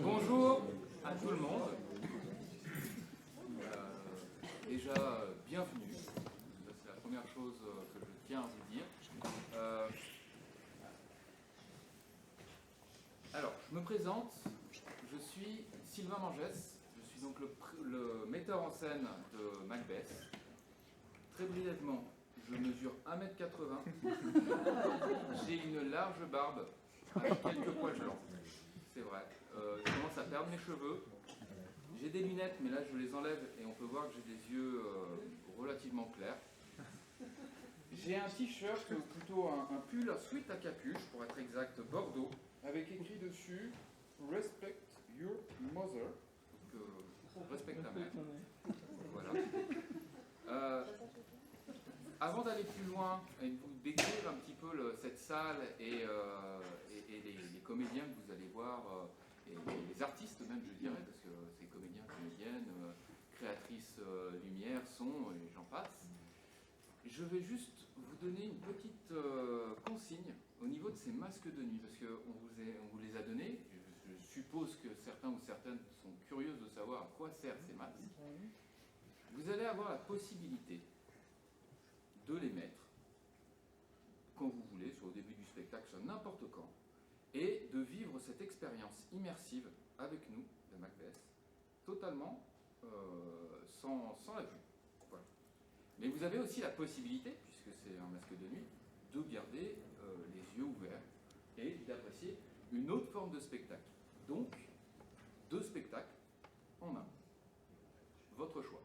Bonjour à tout le monde. Déjà, bienvenue. C'est la première chose que je tiens à vous dire. Alors, je me présente. Je suis Sylvain Mangès. Je suis donc le metteur en scène de Macbeth. Très brièvement, je mesure 1m80. J'ai une large barbe avec quelques poils blancs. C'est vrai. Je commence à perdre mes cheveux. J'ai des lunettes, mais là je les enlève et on peut voir que j'ai des yeux relativement clairs. J'ai un t-shirt, ou plutôt un pull sweat à capuche, pour être exact, bordeaux, avec écrit dessus « Respect your mother », donc respecte ta mère. Voilà. Avant d'aller plus loin et de vous décrire un petit peu cette salle et les comédiens que vous allez voir, et les artistes même, je dirais, parce que c'est comédiens, comédiennes, créatrices lumière, son, et j'en passe. Je vais juste vous donner une petite consigne au niveau de ces masques de nuit, parce qu'on vous les a donnés. Je suppose que certains ou certaines sont curieuses de savoir à quoi servent ces masques. Vous allez avoir la possibilité de les mettre quand vous voulez, soit au début du spectacle, soit n'importe quand, et de vivre cette expérience immersive avec nous, de Macbeth, totalement sans la vue. Voilà. Mais vous avez aussi la possibilité, puisque c'est un masque de nuit, de garder les yeux ouverts et d'apprécier une autre forme de spectacle. Donc, 2 spectacles en un. Votre choix.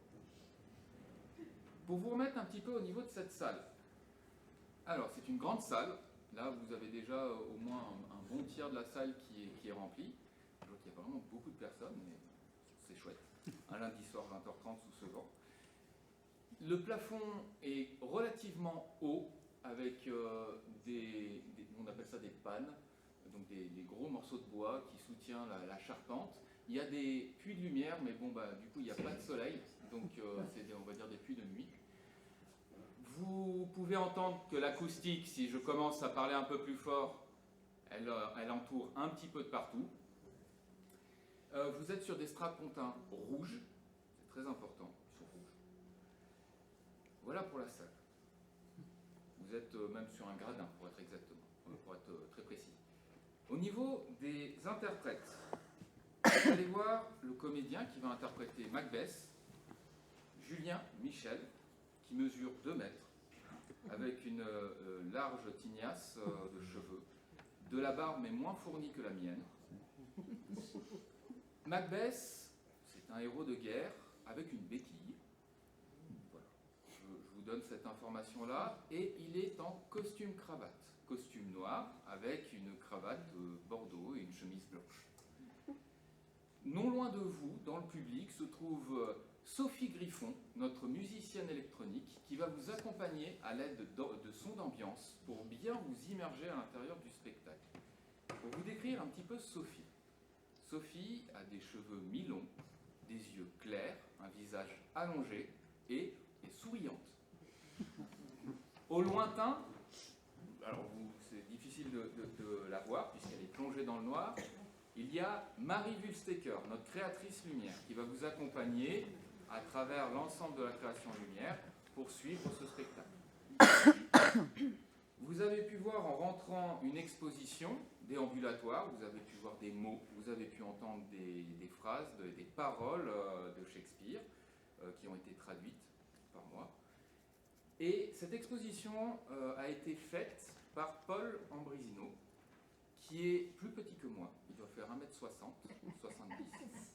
Pour vous remettre un petit peu au niveau de cette salle. Alors, c'est une grande salle. Là, vous avez déjà au moins un bon tiers de la salle qui est remplie. Je vois qu'il y a vraiment beaucoup de personnes, mais c'est chouette. Un lundi soir, 20h30 sous ce vent. Le plafond est relativement haut, avec on appelle ça des pannes, donc des gros morceaux de bois qui soutiennent la charpente. Il y a des puits de lumière, mais bon, du coup, il n'y a pas de soleil, donc c'est, on va dire, des puits de nuit. Vous pouvez entendre que l'acoustique, si je commence à parler un peu plus fort, elle entoure un petit peu de partout. Vous êtes sur des strapontins rouges, c'est très important, ils sont rouges. Voilà pour la salle. Vous êtes même sur un gradin, pour être très précis. Au niveau des interprètes, vous allez voir le comédien qui va interpréter Macbeth, Julien Michel, qui mesure 2 mètres, avec une large tignasse de cheveux, de la barbe mais moins fournie que la mienne. Macbeth, c'est un héros de guerre avec une béquille. Voilà. Je vous donne cette information-là. Et il est en costume-cravate. Costume noir avec une cravate bordeaux et une chemise blanche. Non loin de vous, dans le public, se trouve Sophie Griffon, notre musicienne électronique, qui va vous accompagner à l'aide de sons d'ambiance pour bien vous immerger à l'intérieur du spectacle. Pour vous décrire un petit peu Sophie. Sophie a des cheveux mi-longs, des yeux clairs, un visage allongé et est souriante. Au lointain, alors c'est difficile de la voir puisqu'elle est plongée dans le noir, il y a Marie Wulsteker, notre créatrice lumière, qui va vous accompagner à travers l'ensemble de la création lumière pour suivre ce spectacle. Vous avez pu voir en rentrant une exposition déambulatoire, vous avez pu voir des mots, vous avez pu entendre des phrases, des paroles de Shakespeare qui ont été traduites par moi. Et cette exposition a été faite par Paul Ambrisino, qui est plus petit que moi, il doit faire 1m60, 70,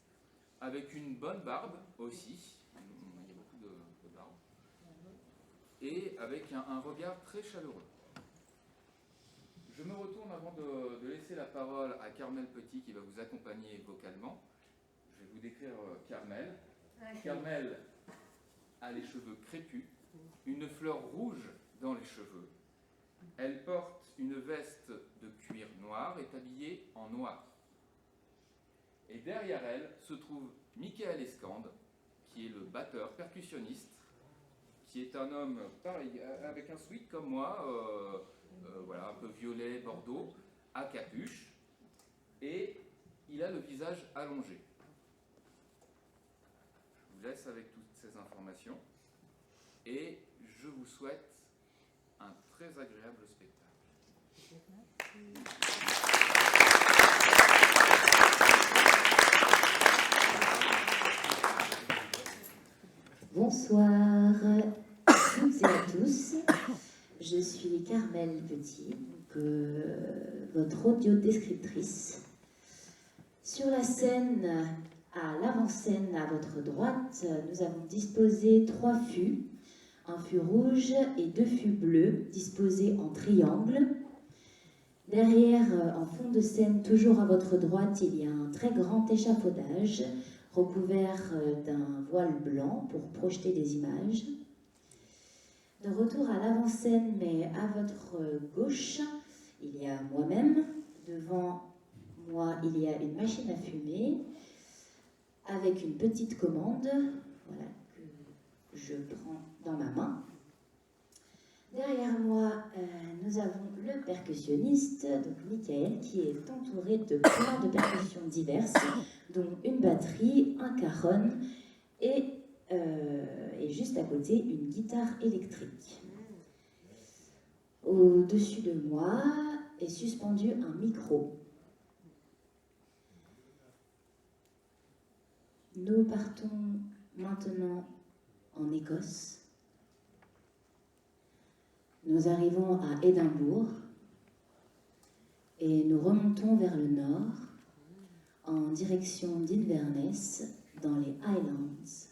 avec une bonne barbe aussi, il y a beaucoup de barbe, et avec un regard très chaleureux. Je me retourne avant de laisser la parole à Carmel Petit qui va vous accompagner vocalement. Je vais vous décrire Carmel. Carmel a les cheveux crépus, une fleur rouge dans les cheveux. Elle porte une veste de cuir noir et est habillée en noir. Et derrière elle se trouve Michael Escande, qui est le batteur, percussionniste, qui est un homme, pareil, avec un sweat comme moi, voilà, un peu violet, bordeaux, à capuche, et il a le visage allongé. Je vous laisse avec toutes ces informations, et je vous souhaite un très agréable spectacle. Bonsoir à toutes et à tous. Je suis Carmel Petit, votre audiodescriptrice. Sur la scène, à l'avant-scène, à votre droite, nous avons disposé 3 fûts, un fût rouge et 2 fûts bleus, disposés en triangle. Derrière, en fond de scène, toujours à votre droite, il y a un très grand échafaudage recouvert d'un voile blanc pour projeter des images. De retour à l'avant-scène, mais à votre gauche, il y a moi-même. Devant moi, il y a une machine à fumer avec une petite commande, voilà, que je prends dans ma main. Derrière moi, nous avons le percussionniste, donc Michael, qui est entouré de plein de percussions diverses, dont une batterie, un cajon et juste à côté, une guitare électrique. Au-dessus de moi est suspendu un micro. Nous partons maintenant en Écosse. Nous arrivons à Édimbourg et nous remontons vers le nord en direction d'Inverness dans les Highlands.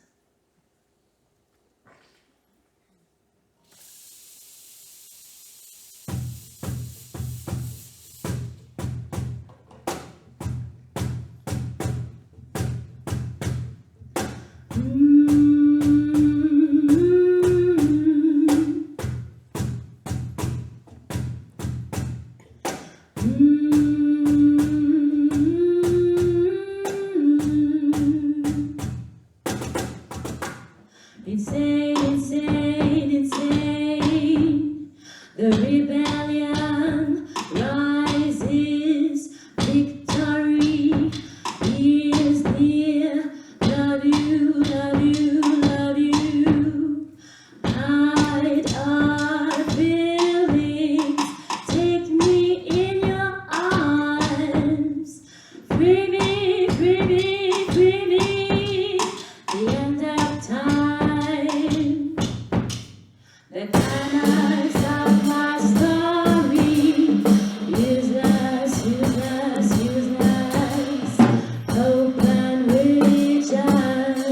Insane, insane, insane. The rebellion rises. Victory is near. Love you, love you, love you. Hide our feelings. Take me in your arms. Free me, free me, free me. The end of time. The colors of my story. Useless, useless, useless. Open visions.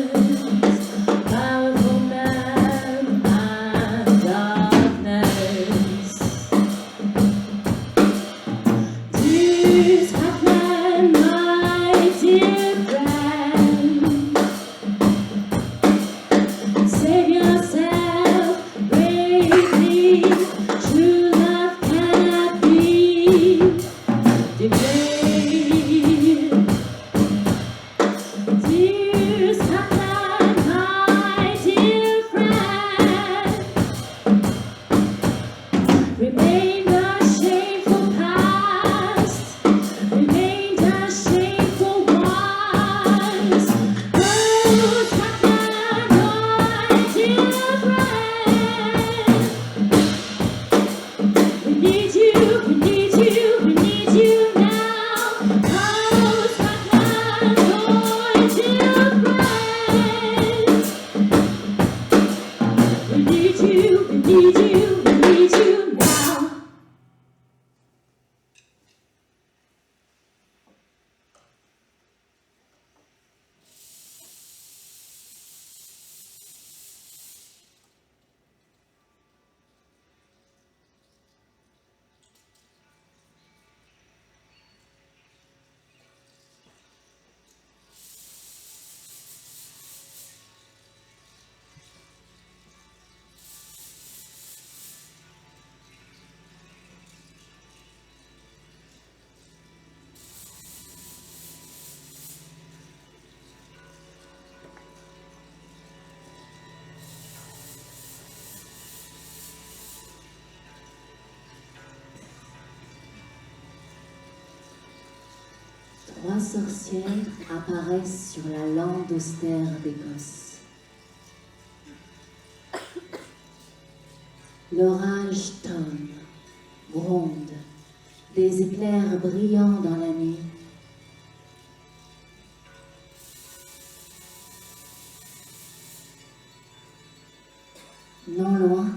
Powerful man and darkness. Dear Scotland, my dear friend. 3 sorcières apparaissent sur la lande austère d'Écosse. L'orage tonne, gronde, des éclairs brillants dans la nuit. Non loin,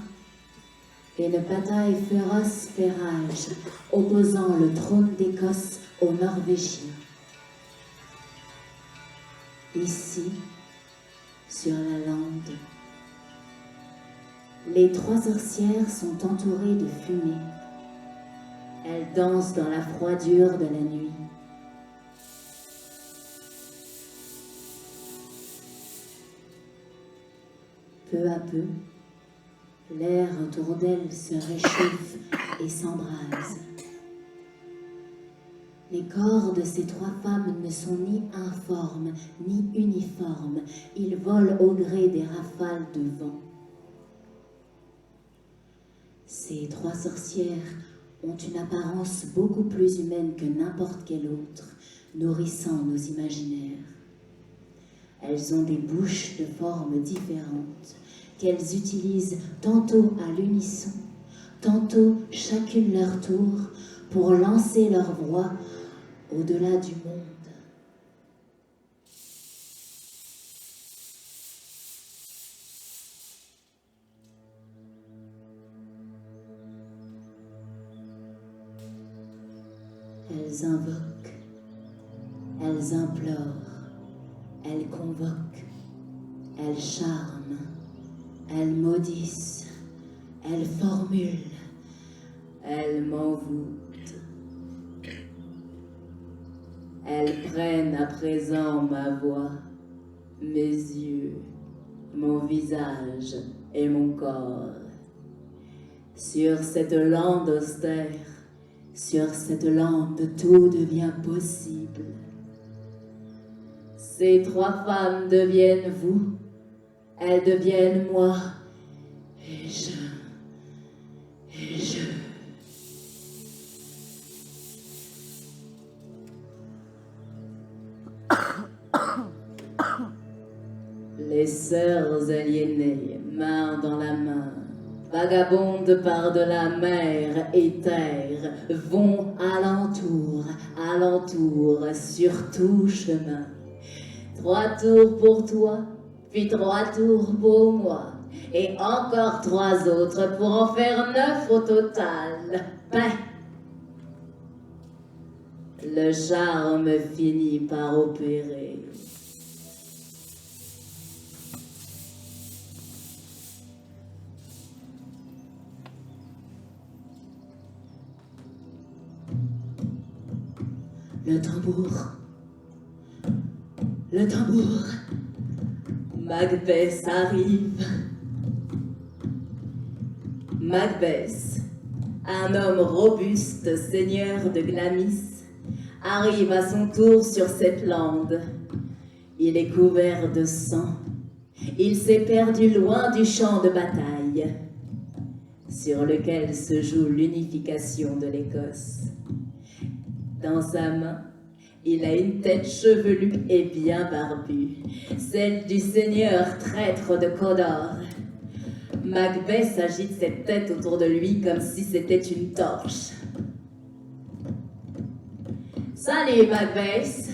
une bataille féroce fait rage, opposant le trône d'Écosse aux Norvégiens. Ici, sur la lande, les 3 sorcières sont entourées de fumée. Elles dansent dans la froidure de la nuit. Peu à peu, l'air autour d'elles se réchauffe et s'embrase. Les corps de ces 3 femmes ne sont ni informes ni uniformes. Ils volent au gré des rafales de vent. Ces 3 sorcières ont une apparence beaucoup plus humaine que n'importe quelle autre, nourrissant nos imaginaires. Elles ont des bouches de formes différentes, qu'elles utilisent tantôt à l'unisson, tantôt chacune leur tour, pour lancer leur voix au-delà du monde. Elles invoquent, elles implorent, elles convoquent, elles charment, elles maudissent, elles formulent, elles m'envoûtent. Elles prennent à présent ma voix, mes yeux, mon visage et mon corps. Sur cette lande austère, sur cette lande, tout devient possible. Ces 3 femmes deviennent vous, elles deviennent moi, et je. Les sœurs aliénées, main dans la main, vagabondes par-delà mer et terre, vont alentour, sur tout chemin. 3 tours pour toi, puis 3 tours pour moi, et encore 3 autres pour en faire 9 au total. Ben, le charme finit par opérer. Le tambour. Le tambour. Macbeth arrive. Macbeth, un homme robuste, seigneur de Glamis, arrive à son tour sur cette lande. Il est couvert de sang. Il s'est perdu loin du champ de bataille, sur lequel se joue l'unification de l'Écosse. Dans sa main, il a une tête chevelue et bien barbue, celle du seigneur traître de Cawdor. Macbeth agite cette tête autour de lui comme si c'était une torche. Salut Macbeth!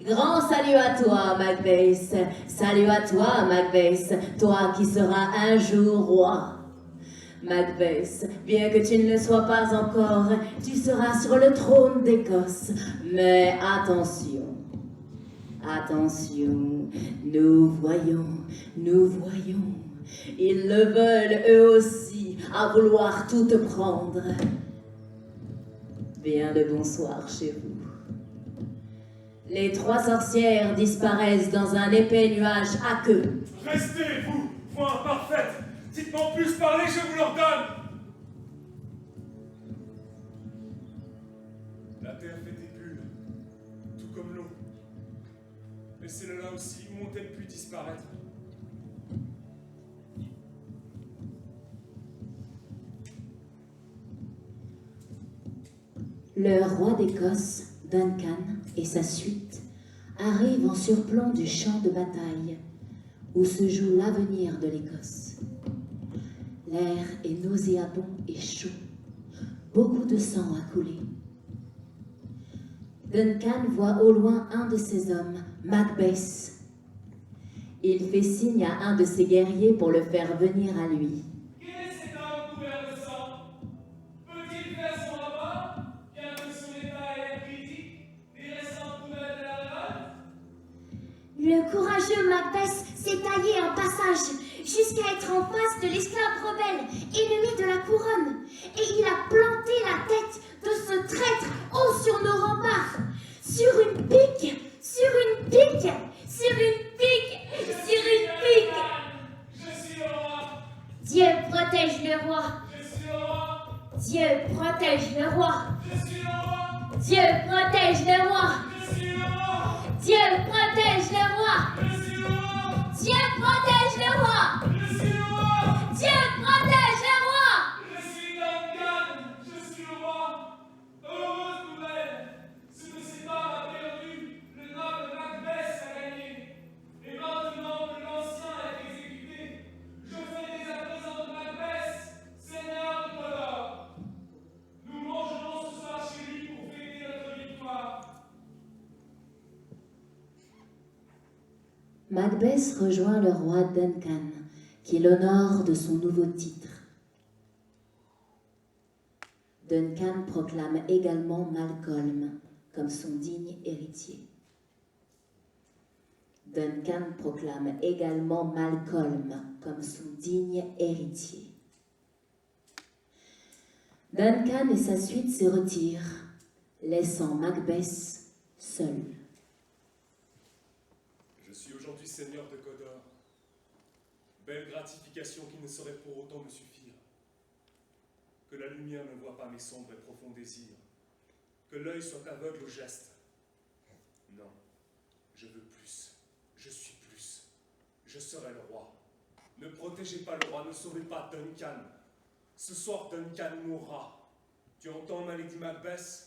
Grand salut à toi Macbeth! Salut à toi Macbeth, toi qui seras un jour roi! Macbeth, bien que tu ne le sois pas encore, tu seras sur le trône d'Écosse. Mais attention, attention, nous voyons, ils le veulent eux aussi, à vouloir tout te prendre. Bien le bonsoir chez vous. Les 3 sorcières disparaissent dans un épais nuage aqueux. Restez, vous, voix imparfaite! Dites-moi plus parler, je vous l'ordonne! La terre fait des bulles, tout comme l'eau. Laissez-le là aussi, où ont-elles pu disparaître? Le roi d'Écosse Duncan et sa suite arrivent en surplomb du champ de bataille où se joue l'avenir de l'Écosse. L'air est nauséabond et chaud. Beaucoup de sang a coulé. Duncan voit au loin un de ses hommes, Macbeth. Il fait signe à un de ses guerriers pour le faire venir à lui. Quel est cet homme couvert de sang? Peut-il faire son rapport, bien que son état ait l'air critique des récentes nouvelles de la révolte? Le courageux Macbeth s'est taillé un passage jusqu'à être en face de l'esclave rebelle, ennemi de la couronne, et il a planté la tête de ce traître haut sur nos remparts, sur une pique, sur une pique, sur une pique, sur une pique. Je suis le roi. Dieu protège le roi. Je suis le roi. Dieu protège le roi. Je suis le roi. Dieu protège le roi. Je suis le roi. Dieu protège le roi. Je suis le roi. Dieu protège le roi. Je suis le roi. Dieu protège le roi. Je suis Duncan. Je suis le roi. Heureuse nouvelle. Ce que cet homme a perdu, le noble Macbeth a gagné. Et maintenant que l'ancien est exécuté, je fais dès à présent de Macbeth, seigneur de Codor. Nous mangerons ce soir chez lui pour fêter notre victoire. Macbeth rejoint le roi Duncan, qui l'honore de son nouveau titre. Duncan proclame également Malcolm comme son digne héritier. Duncan proclame également Malcolm comme son digne héritier. Duncan et sa suite se retirent, laissant Macbeth seul. Je suis aujourd'hui seigneur de Codor. Belle gratification qui ne saurait pour autant me suffire. Que la lumière ne voie pas mes sombres et profonds désirs. Que l'œil soit aveugle au geste. Non, je veux plus. Je suis plus. Je serai le roi. Ne protégez pas le roi, ne sauvez pas Duncan. Ce soir, Duncan mourra. Tu entends, ma Lady Macbeth?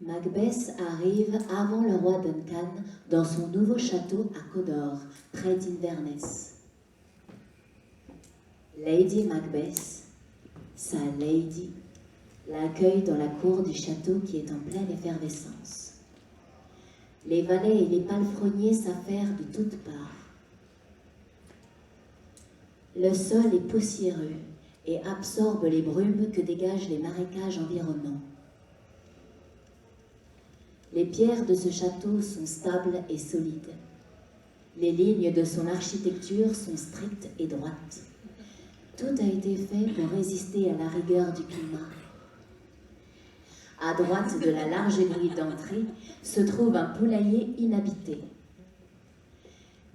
Macbeth arrive avant le roi Duncan dans son nouveau château à Codor, près d'Inverness. Lady Macbeth, sa lady, l'accueille dans la cour du château qui est en pleine effervescence. Les valets et les palefreniers s'affairent de toutes parts. Le sol est poussiéreux et absorbe les brumes que dégagent les marécages environnants. Les pierres de ce château sont stables et solides. Les lignes de son architecture sont strictes et droites. Tout a été fait pour résister à la rigueur du climat. À droite de la large grille d'entrée se trouve un poulailler inhabité.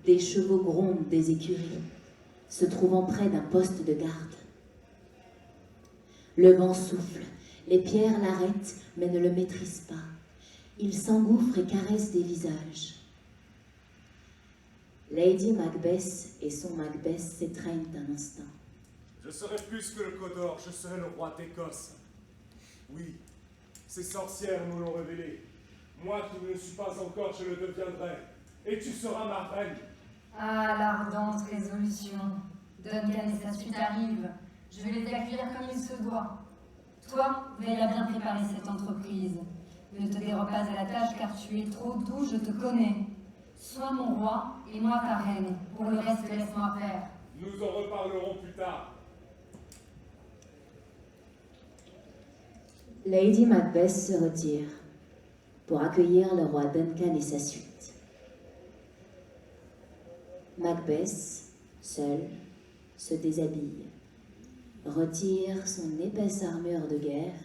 Des chevaux grondent des écuries, se trouvant près d'un poste de garde. Le vent souffle, les pierres l'arrêtent mais ne le maîtrisent pas. Il s'engouffre et caresse des visages. Lady Macbeth et son Macbeth s'étreignent un instant. Je serai plus que le Codor, je serai le roi d'Écosse. Oui, ces sorcières nous l'ont révélé. Moi qui ne le suis pas encore, je le deviendrai. Et tu seras ma reine. Ah, l'ardente résolution. Duncan et sa suite arrivent. Je vais les accueillir comme il se doit. Toi, veille à bien préparer cette entreprise. Ne te dérobe pas à la tâche car tu es trop doux, je te connais. Sois mon roi et moi ta reine. Pour le reste, laisse-moi faire. Nous en reparlerons plus tard. Lady Macbeth se retire pour accueillir le roi Duncan et sa suite. Macbeth, seul, se déshabille, retire son épaisse armure de guerre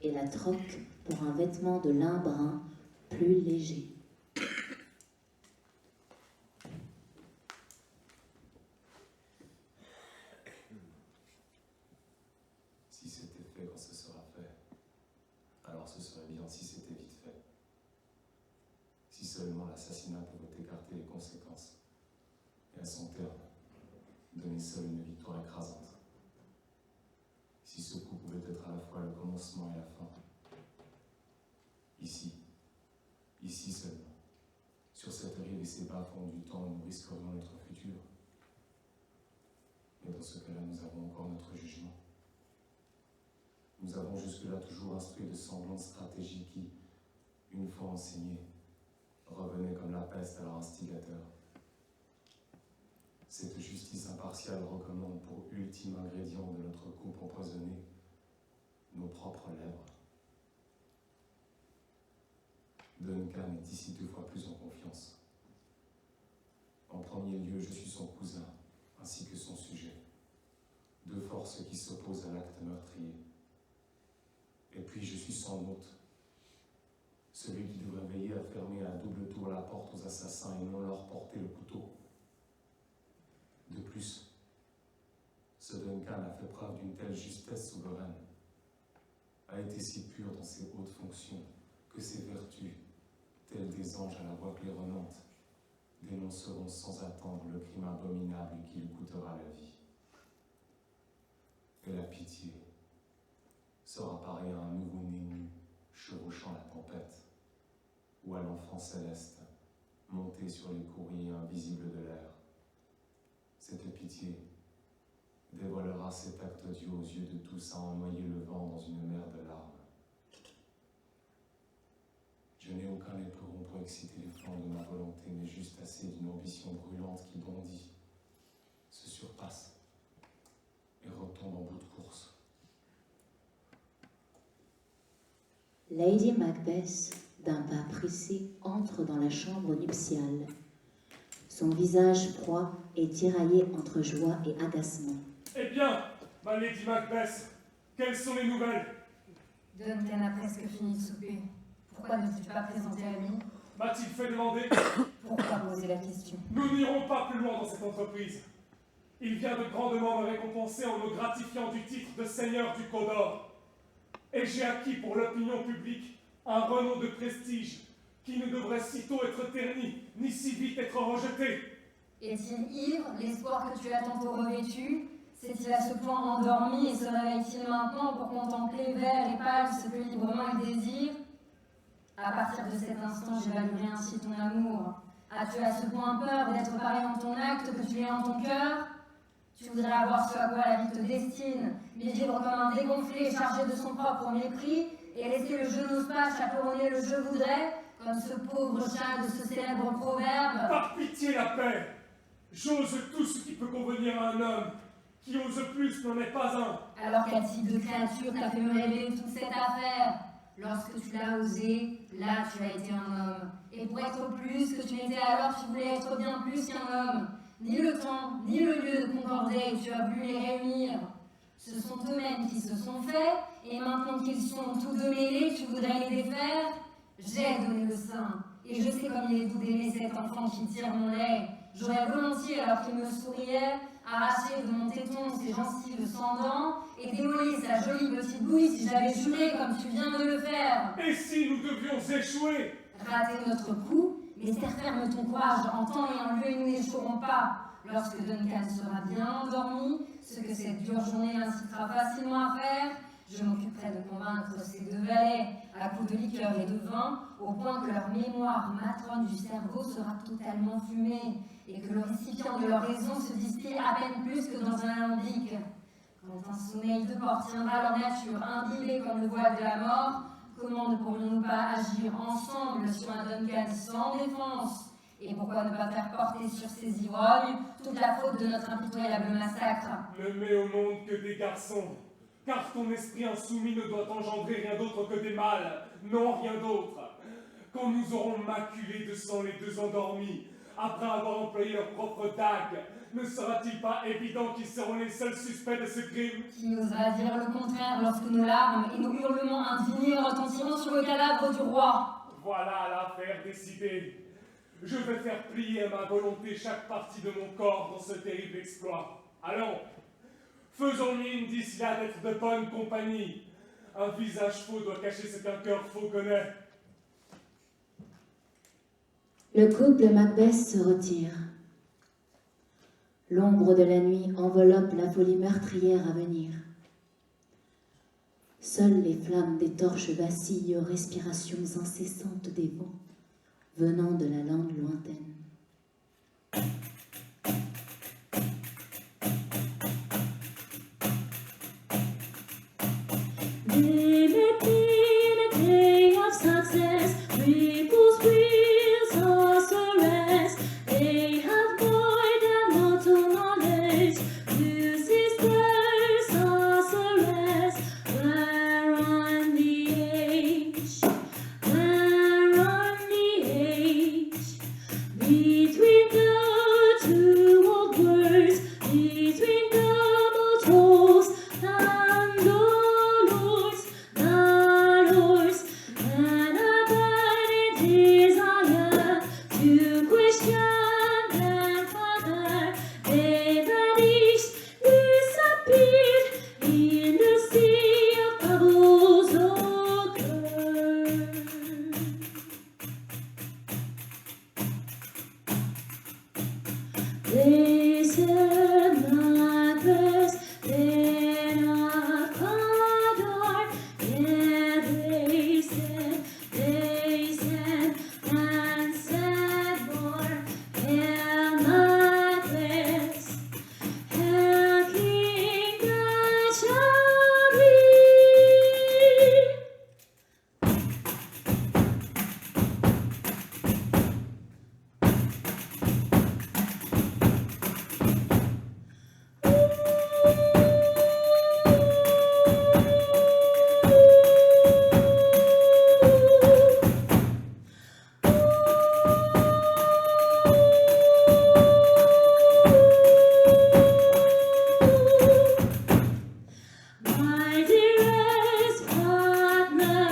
et la troque pour un vêtement de lin brun plus léger. Si c'était fait quand ce sera fait, alors ce serait bien si c'était vite fait. Si seulement l'assassinat pouvait écarter les conséquences, et à son terme, donner seul une victoire écrasante. commencement et la fin. Ici seulement, sur cette rive et ces bas-fonds du temps où nous risquerions notre futur. Mais dans ce cas-là, nous avons encore notre jugement. Nous avons jusque-là toujours instruit de semblantes stratégies qui, une fois enseignées, revenaient comme la peste à leur instigateur. Cette justice impartiale recommande pour ultime ingrédient de notre coupe empoisonnée nos propres lèvres. Duncan est ici 2 fois plus en confiance. En premier lieu, je suis son cousin, ainsi que son sujet. 2 forces qui s'opposent à l'acte meurtrier. Et puis je suis son hôte, celui qui devrait veiller à fermer à double tour la porte aux assassins et non leur porter le couteau. De plus, ce Duncan a fait preuve d'une telle justesse souveraine, a été si pur dans ses hautes fonctions, que ses vertus, telles des anges à la voix claironnante, dénonceront sans attendre le crime abominable qui lui coûtera la vie. Et la pitié sera pareille à un nouveau-né nu, chevauchant la tempête, ou à l'enfant céleste, monté sur les courriers invisibles de l'air. Cette pitié dévoilera cet acte odieux aux yeux de tous à en noyer le vent dans une mer de larmes. Je n'ai aucun éperon pour exciter les flancs de ma volonté, mais juste assez d'une ambition brûlante qui bondit, se surpasse et retombe en bout de course. Lady Macbeth, d'un pas pressé, entre dans la chambre nuptiale. Son visage froid est tiraillé entre joie et agacement. Eh bien, ma Lady Macbeth, quelles sont les nouvelles? Duncan a presque fini de souper. Pourquoi ne t'es-tu pas présenté à lui? M'a-t-il fait demander? Pourquoi poser la question? Nous n'irons pas plus loin dans cette entreprise. Il vient de grandement me récompenser en me gratifiant du titre de seigneur du Cawdor. Et j'ai acquis pour l'opinion publique un renom de prestige qui ne devrait sitôt être terni, ni si vite être rejeté. Est-il ivre, l'espoir que tu as tantôt revêtu? S'est-il à ce point endormi et se réveille-t-il maintenant pour contempler vert et pâle ce que librement il désire? À partir de cet instant, j'évaluerai ainsi ton amour. As-tu à ce point peur d'être pareil en ton acte que tu es en ton cœur? Tu voudrais avoir ce à quoi la vie te destine, mais vivre comme un dégonflé chargé de son propre mépris, et laisser le je n'ose pas chaperonner le je voudrais, comme ce pauvre chat de ce célèbre proverbe. Par pitié la paix, j'ose tout ce qui peut convenir à un homme, qui ose plus n'en est pas un. Alors quel type de créature t'a fait me révéler toute cette affaire? Lorsque tu l'as osé, là tu as été un homme. Et pour être plus que tu n'étais alors, tu voulais être bien plus qu'un homme. Ni le temps, ni le lieu ne concordaient et tu as voulu les réunir. Ce sont eux-mêmes qui se sont faits, et maintenant qu'ils sont tous deux mêlés, tu voudrais les défaire? J'ai donné le sein, et je sais comme il est doux d'aimer cet enfant qui tire mon lait. J'aurais volontiers, alors qu'il me souriait, arraché de mon téton ses gencives sans dents, et démoli sa jolie petite bouille si j'avais juré comme tu viens de le faire. Et si nous devions échouer? Rater notre coup, mais serre ferme ton courage en temps et en lieu, et nous n'échouerons pas. Lorsque Duncan sera bien endormi, ce que cette dure journée incitera facilement à faire, je m'occuperai de convaincre ces deux valets, à coups de liqueur et de vin, au point que leur mémoire matrone du cerveau sera totalement fumée, et que le récipient de leur raison se distille à peine plus que dans un alambic. Quand un sommeil de porc tiendra leur nature imbibée comme le voile de la mort, comment ne pourrions-nous pas agir ensemble sur un Duncan sans défense? Et pourquoi ne pas faire porter sur ces ivrognes toute la faute de notre impitoyable massacre? Ne mets au monde que des garçons, car ton esprit insoumis ne doit engendrer rien d'autre que des mâles, non rien d'autre. Quand nous aurons maculé de sang les deux endormis, après avoir employé leur propre dague, ne sera-t-il pas évident qu'ils seront les seuls suspects de ce crime? Qui osera dire le contraire lorsque nos larmes et nos hurlements indignés retentiront sur le cadavre du roi? Voilà l'affaire décidée. Je vais faire plier à ma volonté chaque partie de mon corps dans ce terrible exploit. Allons, faisons mine d'ici là d'être de bonne compagnie. Un visage faux doit cacher ce qu'un cœur faux connaît. Le couple Macbeth se retire. L'ombre de la nuit enveloppe la folie meurtrière à venir. Seules les flammes des torches vacillent aux respirations incessantes des vents venant de la lande lointaine. They may be in a day of success, people's wheels are surrest. They have void and mortal knowledge, two sisters are surrest. Where on the age, between the two old words, between double trolls and the lords, and a burning desire to question their father. They vanished, disappeared in the sea of bubbles occurred. They said Marcus, they're not Cawdor. Yeah, they said, and said more. Hail Marcus, hail King Gachari. My dearest partner,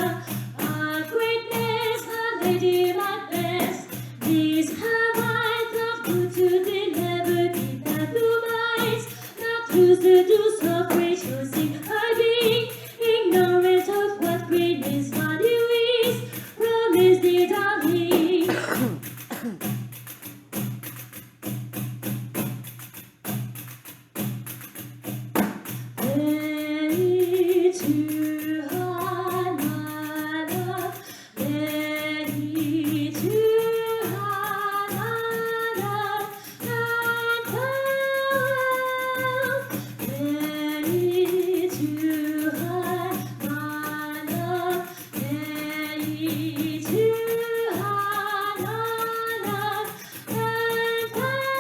our greatness, our lady, my best. These have I thought good to thee, never be that blue minds, not lose the deuce of graciously her being, ignorant of what greatness value is, promise thee, darling. Ready to hide my love, ready to hide my love, and farewell. Ready to hide my love, ready to hide my love, and farewell.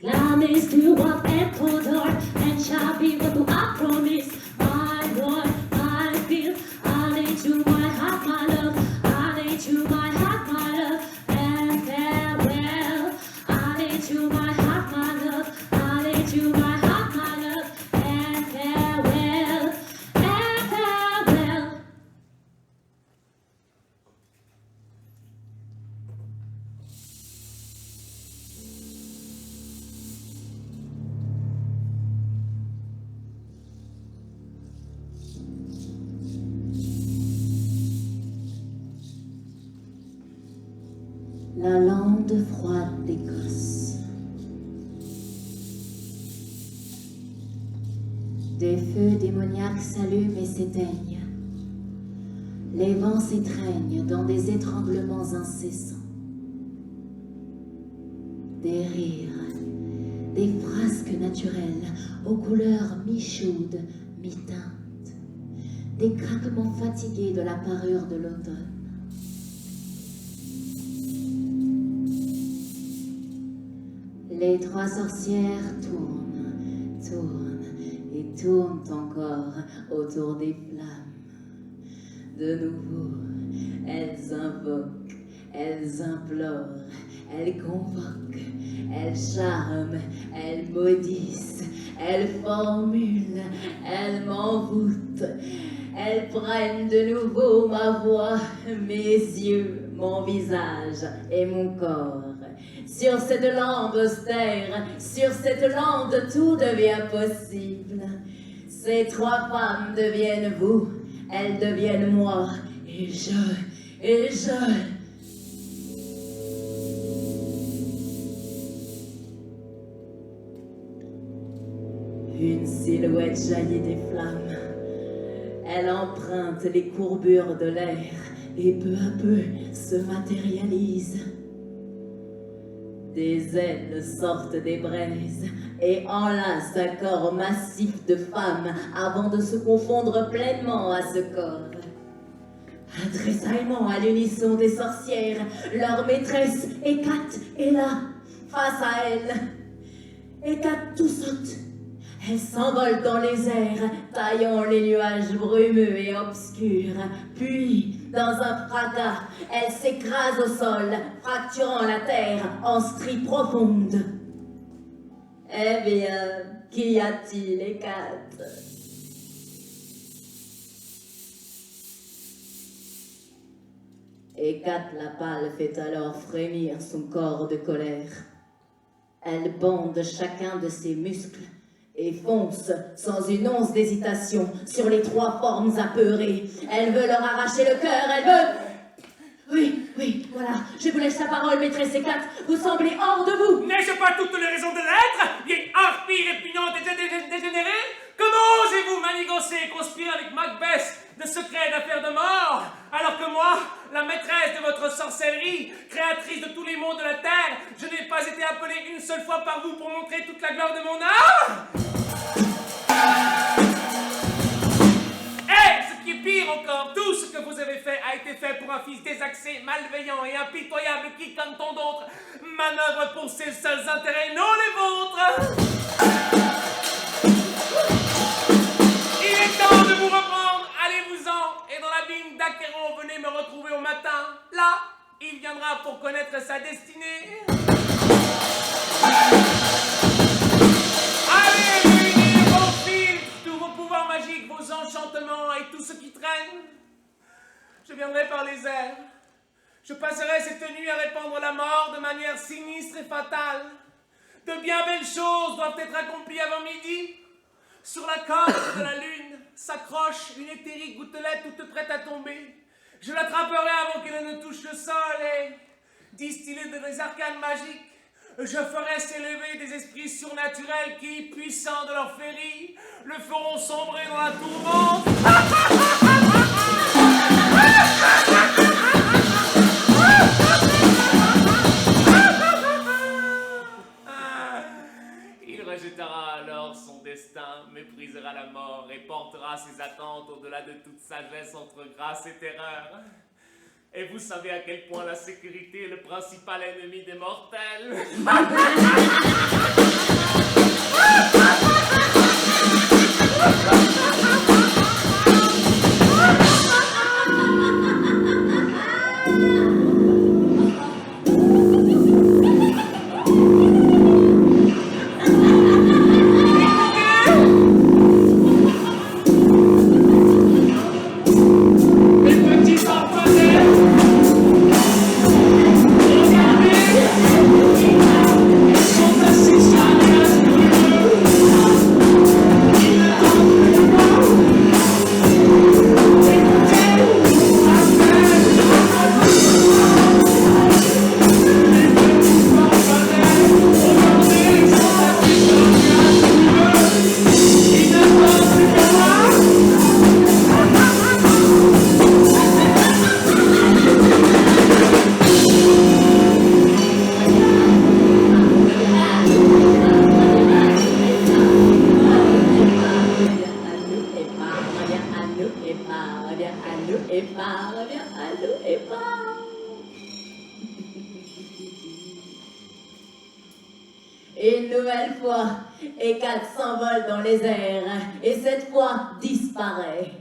Glam is to walk and Cawdor, and shall be what do I promise. My boy, I feel, I lay to my heart, my love, I lay to my heart, my love, and farewell. I lay to my heart, my love, I lay to my heart, my love, and farewell, and farewell. La lande froide d'Écosse. Des feux démoniaques s'allument et s'éteignent. Les vents s'étreignent dans des étranglements incessants. Des rires, des frasques naturelles aux couleurs mi-chaudes, mi-teintes. Des craquements fatigués de la parure de l'automne. Les trois sorcières tournent, tournent et tournent encore autour des flammes. De nouveau, elles invoquent, elles implorent, elles convoquent, elles charment, elles maudissent, elles formulent, elles m'envoûtent. Elles prennent de nouveau ma voix, mes yeux, mon visage et mon corps. Sur cette lande austère, sur cette lande, tout devient possible. Ces trois femmes deviennent vous, elles deviennent moi, et et je... Une silhouette jaillit des flammes. Elle emprunte les courbures de l'air et peu à peu se matérialise. Des ailes sortent des braises et enlacent un corps massif de femme avant de se confondre pleinement à ce corps. Un tressaillement à l'unisson des sorcières, leur maîtresse Hécate est là, face à elle. Hécate tout saute. Elle s'envole dans les airs, taillant les nuages brumeux et obscurs. Puis, dans un fracas, elle s'écrase au sol, fracturant la terre en stries profondes. Eh bien, qu'y a-t-il, Hécate? Hécate la pâle fait alors frémir son corps de colère. Elle bande chacun de ses muscles et fonce sans une once d'hésitation sur les trois formes apeurées. Elle veut leur arracher le cœur, elle veut... Oui, voilà, je vous laisse la parole, maîtresse Hécate. Vous semblez hors de vous. N'ai-je pas toutes les raisons de l'être, vieille harpie répugnante et dégénérée? Comment osez-vous manigancer et conspirer avec Macbeth de secrets d'affaires de mort, alors que moi, la maîtresse de votre sorcellerie, créatrice de tous les mondes de la Terre, je n'ai pas été appelée une seule fois par vous pour montrer toute la gloire de mon art? Et ce qui est pire encore, tout ce que vous avez fait a été fait pour un fils désaxé, malveillant et impitoyable qui, comme tant d'autres, manœuvre pour ses seuls intérêts, non les vôtres. Il est temps de vous reprendre, allez-vous-en, et dans l'abîme d'Achéron, venez me retrouver au matin. Là, il viendra pour connaître sa destinée. Allez, réunir vos filtres, tous vos pouvoirs magiques, vos enchantements et tout ce qui traîne. Je viendrai par les airs. Je passerai cette nuit à répandre la mort de manière sinistre et fatale. De bien belles choses doivent être accomplies avant midi. Sur la corde de la lune s'accroche une éthérique gouttelette toute prête à tomber. Je l'attraperai avant qu'elle ne touche le sol et, distillée de des arcanes magiques, je ferai s'élever des esprits surnaturels qui, puissants de leur féerie, le feront sombrer dans la tourmente. Il rejettera alors son destin, méprisera la mort et portera ses attentes au-delà de toute sagesse entre grâce et terreur. Et vous savez à quel point la sécurité est le principal ennemi des mortels. Une nouvelle fois, Hécate s'envole dans les airs et cette fois disparaît.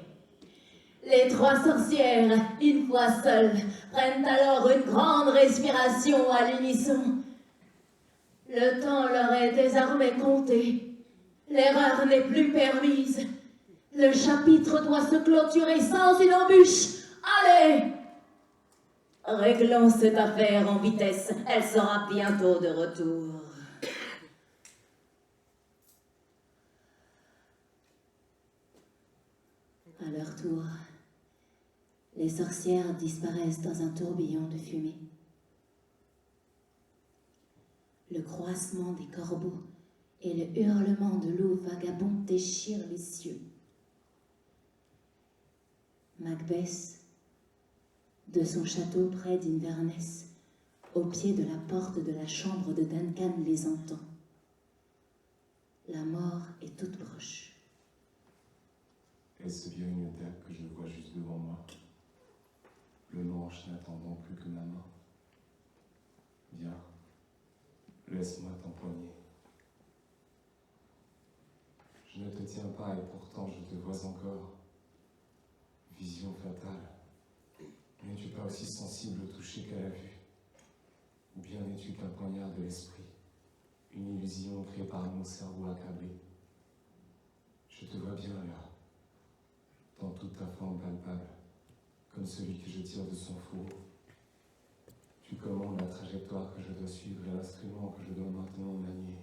Les trois sorcières, une fois seules, prennent alors une grande respiration à l'unisson. Le temps leur est désormais compté. L'erreur n'est plus permise. Le chapitre doit se clôturer sans une embûche. Allez! Réglons cette affaire en vitesse. Elle sera bientôt de retour. À leur tour, Les sorcières disparaissent dans un tourbillon de fumée. Le croassement des corbeaux et le hurlement de l'eau vagabonde déchirent les cieux. Macbeth, de son château près d'Inverness, au pied de la porte de la chambre de Duncan, les entend. La mort est toute proche. Est-ce bien une étape que je vois juste devant moi? Le manche n'attendant plus que ma main. Viens, laisse-moi t'empoigner. Je ne te tiens pas et pourtant je te vois encore. Vision fatale. N'es-tu pas aussi sensible au toucher qu'à la vue? Ou bien n'es-tu qu'un poignard de l'esprit, une illusion créée par mon cerveau accablé? Je te vois bien là, dans toute ta forme palpable, comme celui que je tire de son fourreau. Tu commandes la trajectoire que je dois suivre et l'instrument que je dois maintenant manier.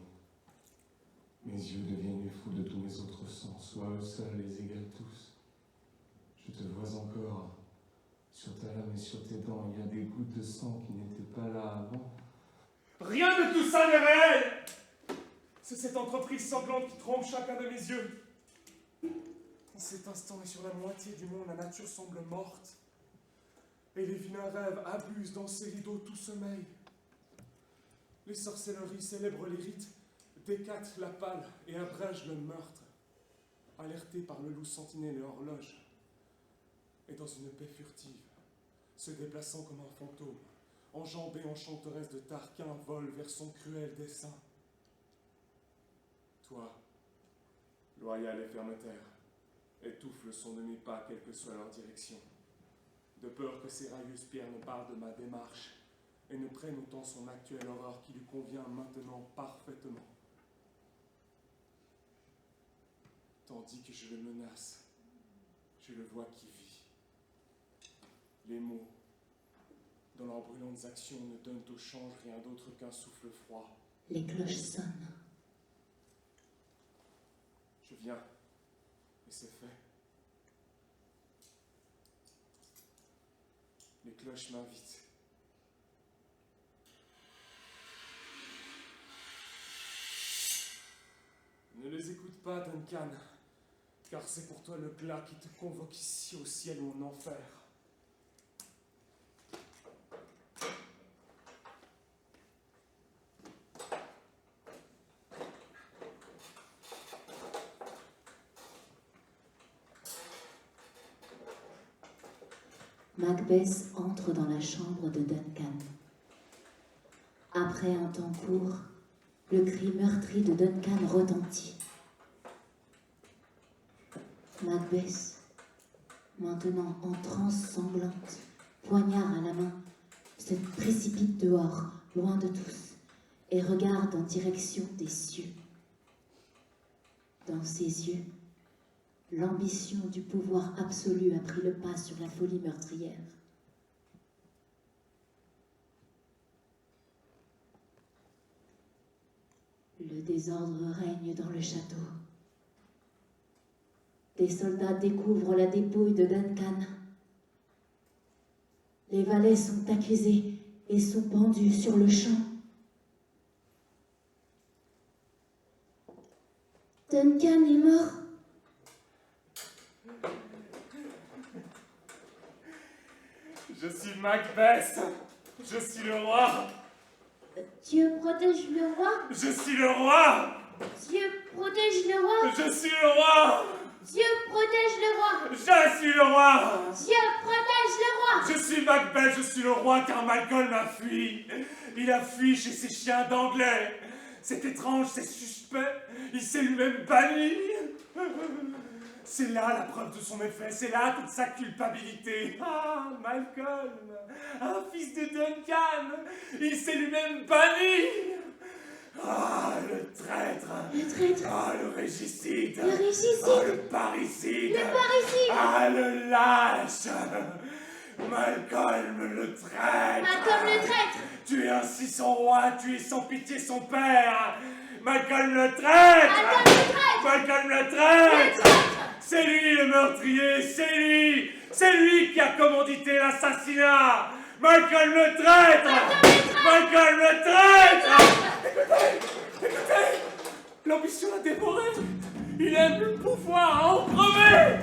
Mes yeux deviennent fous de tous mes autres sens, soit eux seuls les égalent tous. Je te vois encore. Sur ta lame et sur tes dents, il y a des gouttes de sang qui n'étaient pas là avant. Rien de tout ça n'est réel! C'est cette entreprise sanglante qui trompe chacun de mes yeux. En cet instant et sur la moitié du monde, la nature semble morte. Et les vilains rêves abusent dans ces rideaux tout sommeil. Les sorcelleries célèbrent les rites, décatent la pâle et abrègent le meurtre. Alertés par le loup sentinelle et horloge, et dans une paix furtive, se déplaçant comme un fantôme, enjambée enchanteresse de Tarquin vole vers son cruel dessein. Toi, loyal et ferme-terre, étouffe le son de mes pas, quelle que soit leur direction, de peur que ces railleuses pierres ne parlent de ma démarche et ne prennent autant son actuelle horreur qui lui convient maintenant parfaitement. Tandis que je le menace, je le vois qui vit. Les mots, dans leurs brûlantes actions, ne donnent au change rien d'autre qu'un souffle froid. Les cloches sonnent. Je viens, et c'est fait. Les cloches m'invitent. Ne les écoute pas, Duncan, car c'est pour toi le glas qui te convoque ici au ciel ou en enfer. Macbeth entre dans la chambre de Duncan. Après un temps court, le cri meurtri de Duncan retentit. Macbeth, maintenant en transe sanglante, poignard à la main, se précipite dehors, loin de tous, et regarde en direction des cieux. Dans ses yeux, l'ambition du pouvoir absolu a pris le pas sur la folie meurtrière. Le désordre règne dans le château. Des soldats découvrent la dépouille de Duncan. Les valets sont accusés et sont pendus sur le champ. Duncan est mort. Je suis Macbeth. Je suis le roi. Dieu protège le roi. Je suis le roi. Dieu protège le roi. Je suis le roi. Dieu protège le roi. Je suis le roi. Dieu protège le roi. Je suis Macbeth, je suis le roi car Malcolm a fui. Il a fui chez ses chiens d'anglais. C'est étrange, c'est suspect. Il s'est lui-même banni. C'est là la preuve de son méfait, c'est là toute sa culpabilité. Ah, Malcolm, un fils de Duncan, il s'est lui-même banni. Ah, le traître. Le traître. Ah, le régicide. Le régicide. Ah, le parricide. Le parricide. Ah, le lâche. Malcolm le traître. Malcolm le traître. Tu es ainsi son roi, tu es sans pitié son père. Malcolm le traître. Malcolm le traître. Malcolm le traître. Le traître. C'est lui le meurtrier, c'est lui. C'est lui qui a commandité l'assassinat. Malcolm le traître. Malcolm le traître. Écoutez, l'ambition l'a dévoré. Il aime le pouvoir à en crever.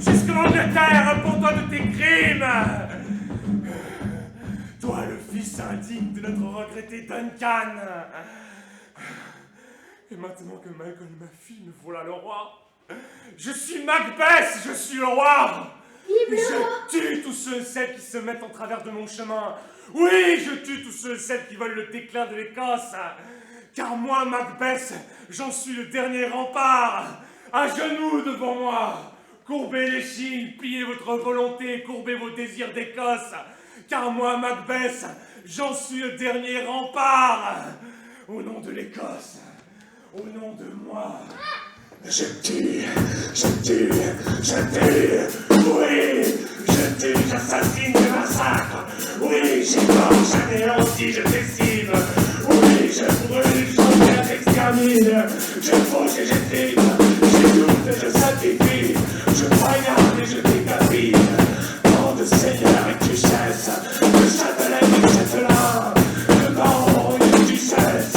Jusque l'Angleterre, réponds-toi de tes crimes. Toi, le fils indigne de notre regretté Duncan. Et maintenant que Malcolm, ma fille, me voilà le roi, je suis Macbeth, je suis le roi. Je tue tous ceux et celles qui se mettent en travers de mon chemin. Oui, je tue tous ceux et celles qui veulent le déclin de l'Écosse. Car moi, Macbeth, j'en suis le dernier rempart. À genoux devant moi. Courbez les chines, pillez votre volonté, courbez vos désirs d'Écosse. Car moi, Macbeth, j'en suis le dernier rempart. Au nom de l'Écosse, au nom de moi. Je tue, oui, je tue, j'assassine, je massacre, oui, j'écorche, j'anéantis, je décime, oui, je brûle, j'enterre, j'extermine, je fauche et j'étime, j'étouffe et je sacrifie, je poignarde et je décapite, tant de seigneurs et duchesses, de châtelaines et de châtelains, de barons et de duchesses,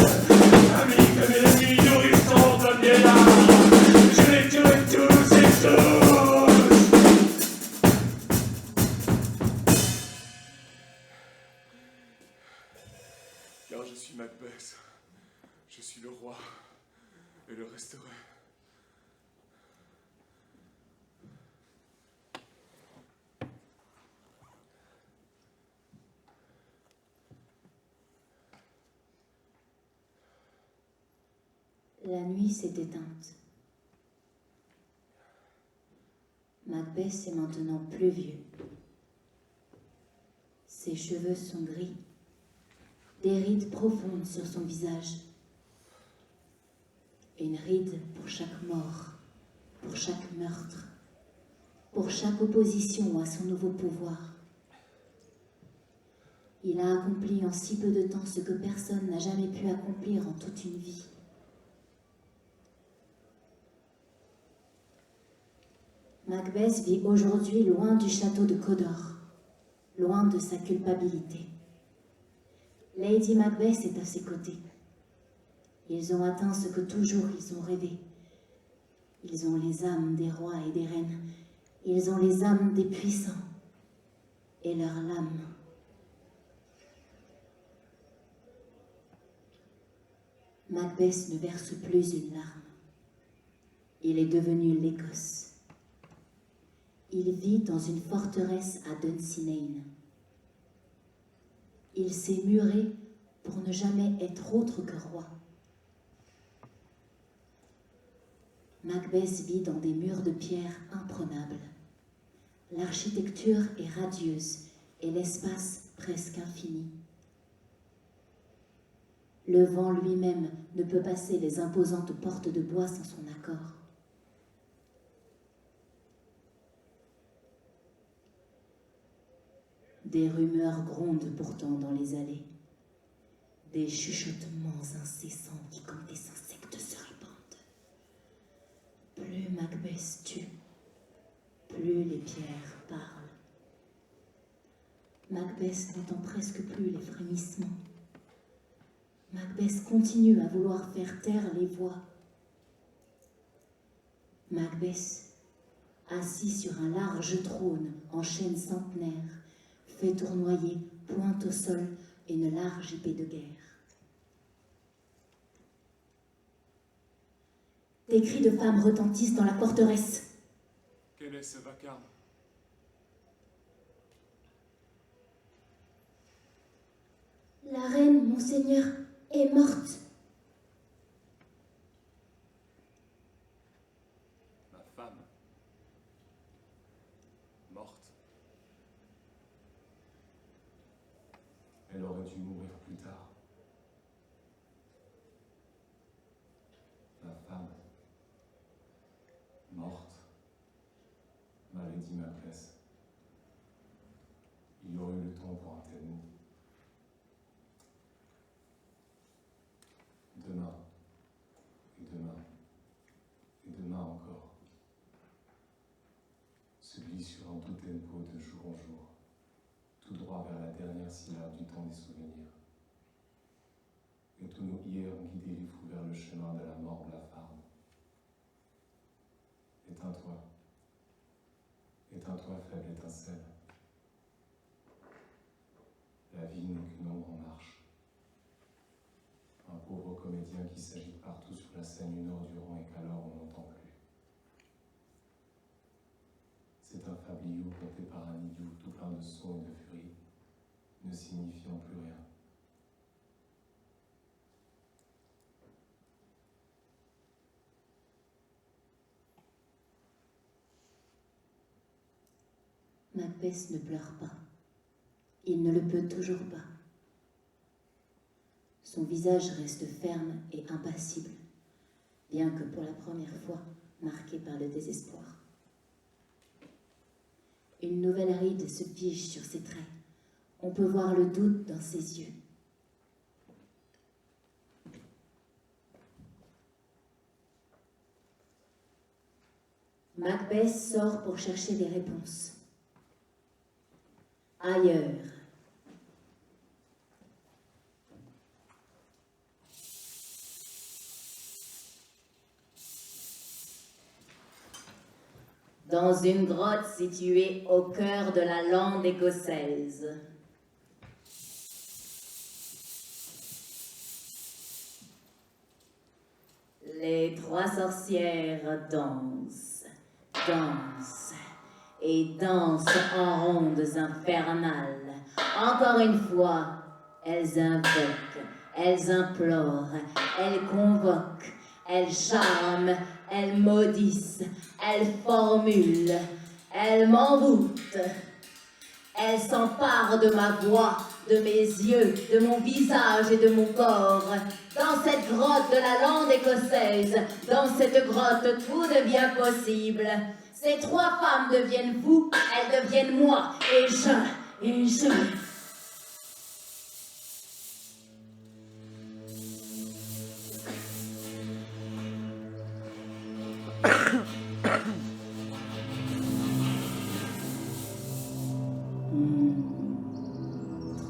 amis comme ennemis, nourrissons comme des larmes. Je les tuerai tous et tous. Car je suis Macbeth, je suis le roi, et le resterai. La nuit s'est éteinte. Macbeth est maintenant plus vieux. Ses cheveux sont gris, des rides profondes sur son visage. Une ride pour chaque mort, pour chaque meurtre, pour chaque opposition à son nouveau pouvoir. Il a accompli en si peu de temps ce que personne n'a jamais pu accomplir en toute une vie. Macbeth vit aujourd'hui loin du château de Cawdor, loin de sa culpabilité. Lady Macbeth est à ses côtés. Ils ont atteint ce que toujours ils ont rêvé. Ils ont les âmes des rois et des reines. Ils ont les âmes des puissants et leurs lames. Macbeth ne verse plus une larme. Il est devenu l'Écosse. Il vit dans une forteresse à Dunsinane. Il s'est muré pour ne jamais être autre que roi. Macbeth vit dans des murs de pierre imprenables. L'architecture est radieuse et l'espace presque infini. Le vent lui-même ne peut passer les imposantes portes de bois sans son accord. Des rumeurs grondent pourtant dans les allées, des chuchotements incessants qui comme des insectes se répandent. Plus Macbeth tue, plus les pierres parlent. Macbeth n'entend presque plus les frémissements. Macbeth continue à vouloir faire taire les voix. Macbeth, assis sur un large trône en chêne centenaire, fait tournoyer, pointe au sol, une large épée de guerre. Des cris de femmes retentissent dans la forteresse. Quel est ce vacarme? La reine, monseigneur, est morte. Ma femme. Morte. Elle aurait dû mourir plus tard. Ma femme, morte, m'avait dit Macbeth. il aurait eu le temps pour un tel mot. Demain, et demain, et demain encore, se glisse sur un doux tempo de jour en jour, tout droit vers la dernière syllabe du temps des souvenirs. Et tous nos hier ont guidé les fous vers le chemin de la mort blafarde. Éteins-toi, éteins-toi, faible étincelle. La vie n'est qu'une ombre en marche. Un pauvre comédien qui s'agite partout sur la scène une heure durant et qu'alors on n'entend plus. C'est un fabliau conté par un idiot tout plein de sons et de furie, ne signifiant plus rien. Macbeth ne pleure pas. Il ne le peut toujours pas. Son visage reste ferme et impassible, bien que pour la première fois marqué par le désespoir. Une nouvelle ride se fige sur ses traits. On peut voir le doute dans ses yeux. Macbeth sort pour chercher des réponses. Ailleurs. Dans une grotte située au cœur de la lande écossaise. Les trois sorcières dansent, dansent et dansent en rondes infernales. Encore une fois, elles invoquent, elles implorent, elles convoquent, elles charment, elles maudissent, elles formulent, elles m'envoûtent. Elles s'emparent de ma voix, de mes yeux, de mon visage et de mon corps. Dans cette grotte de la lande écossaise, dans cette grotte, tout devient possible. Ces trois femmes deviennent vous, elles deviennent moi, et je.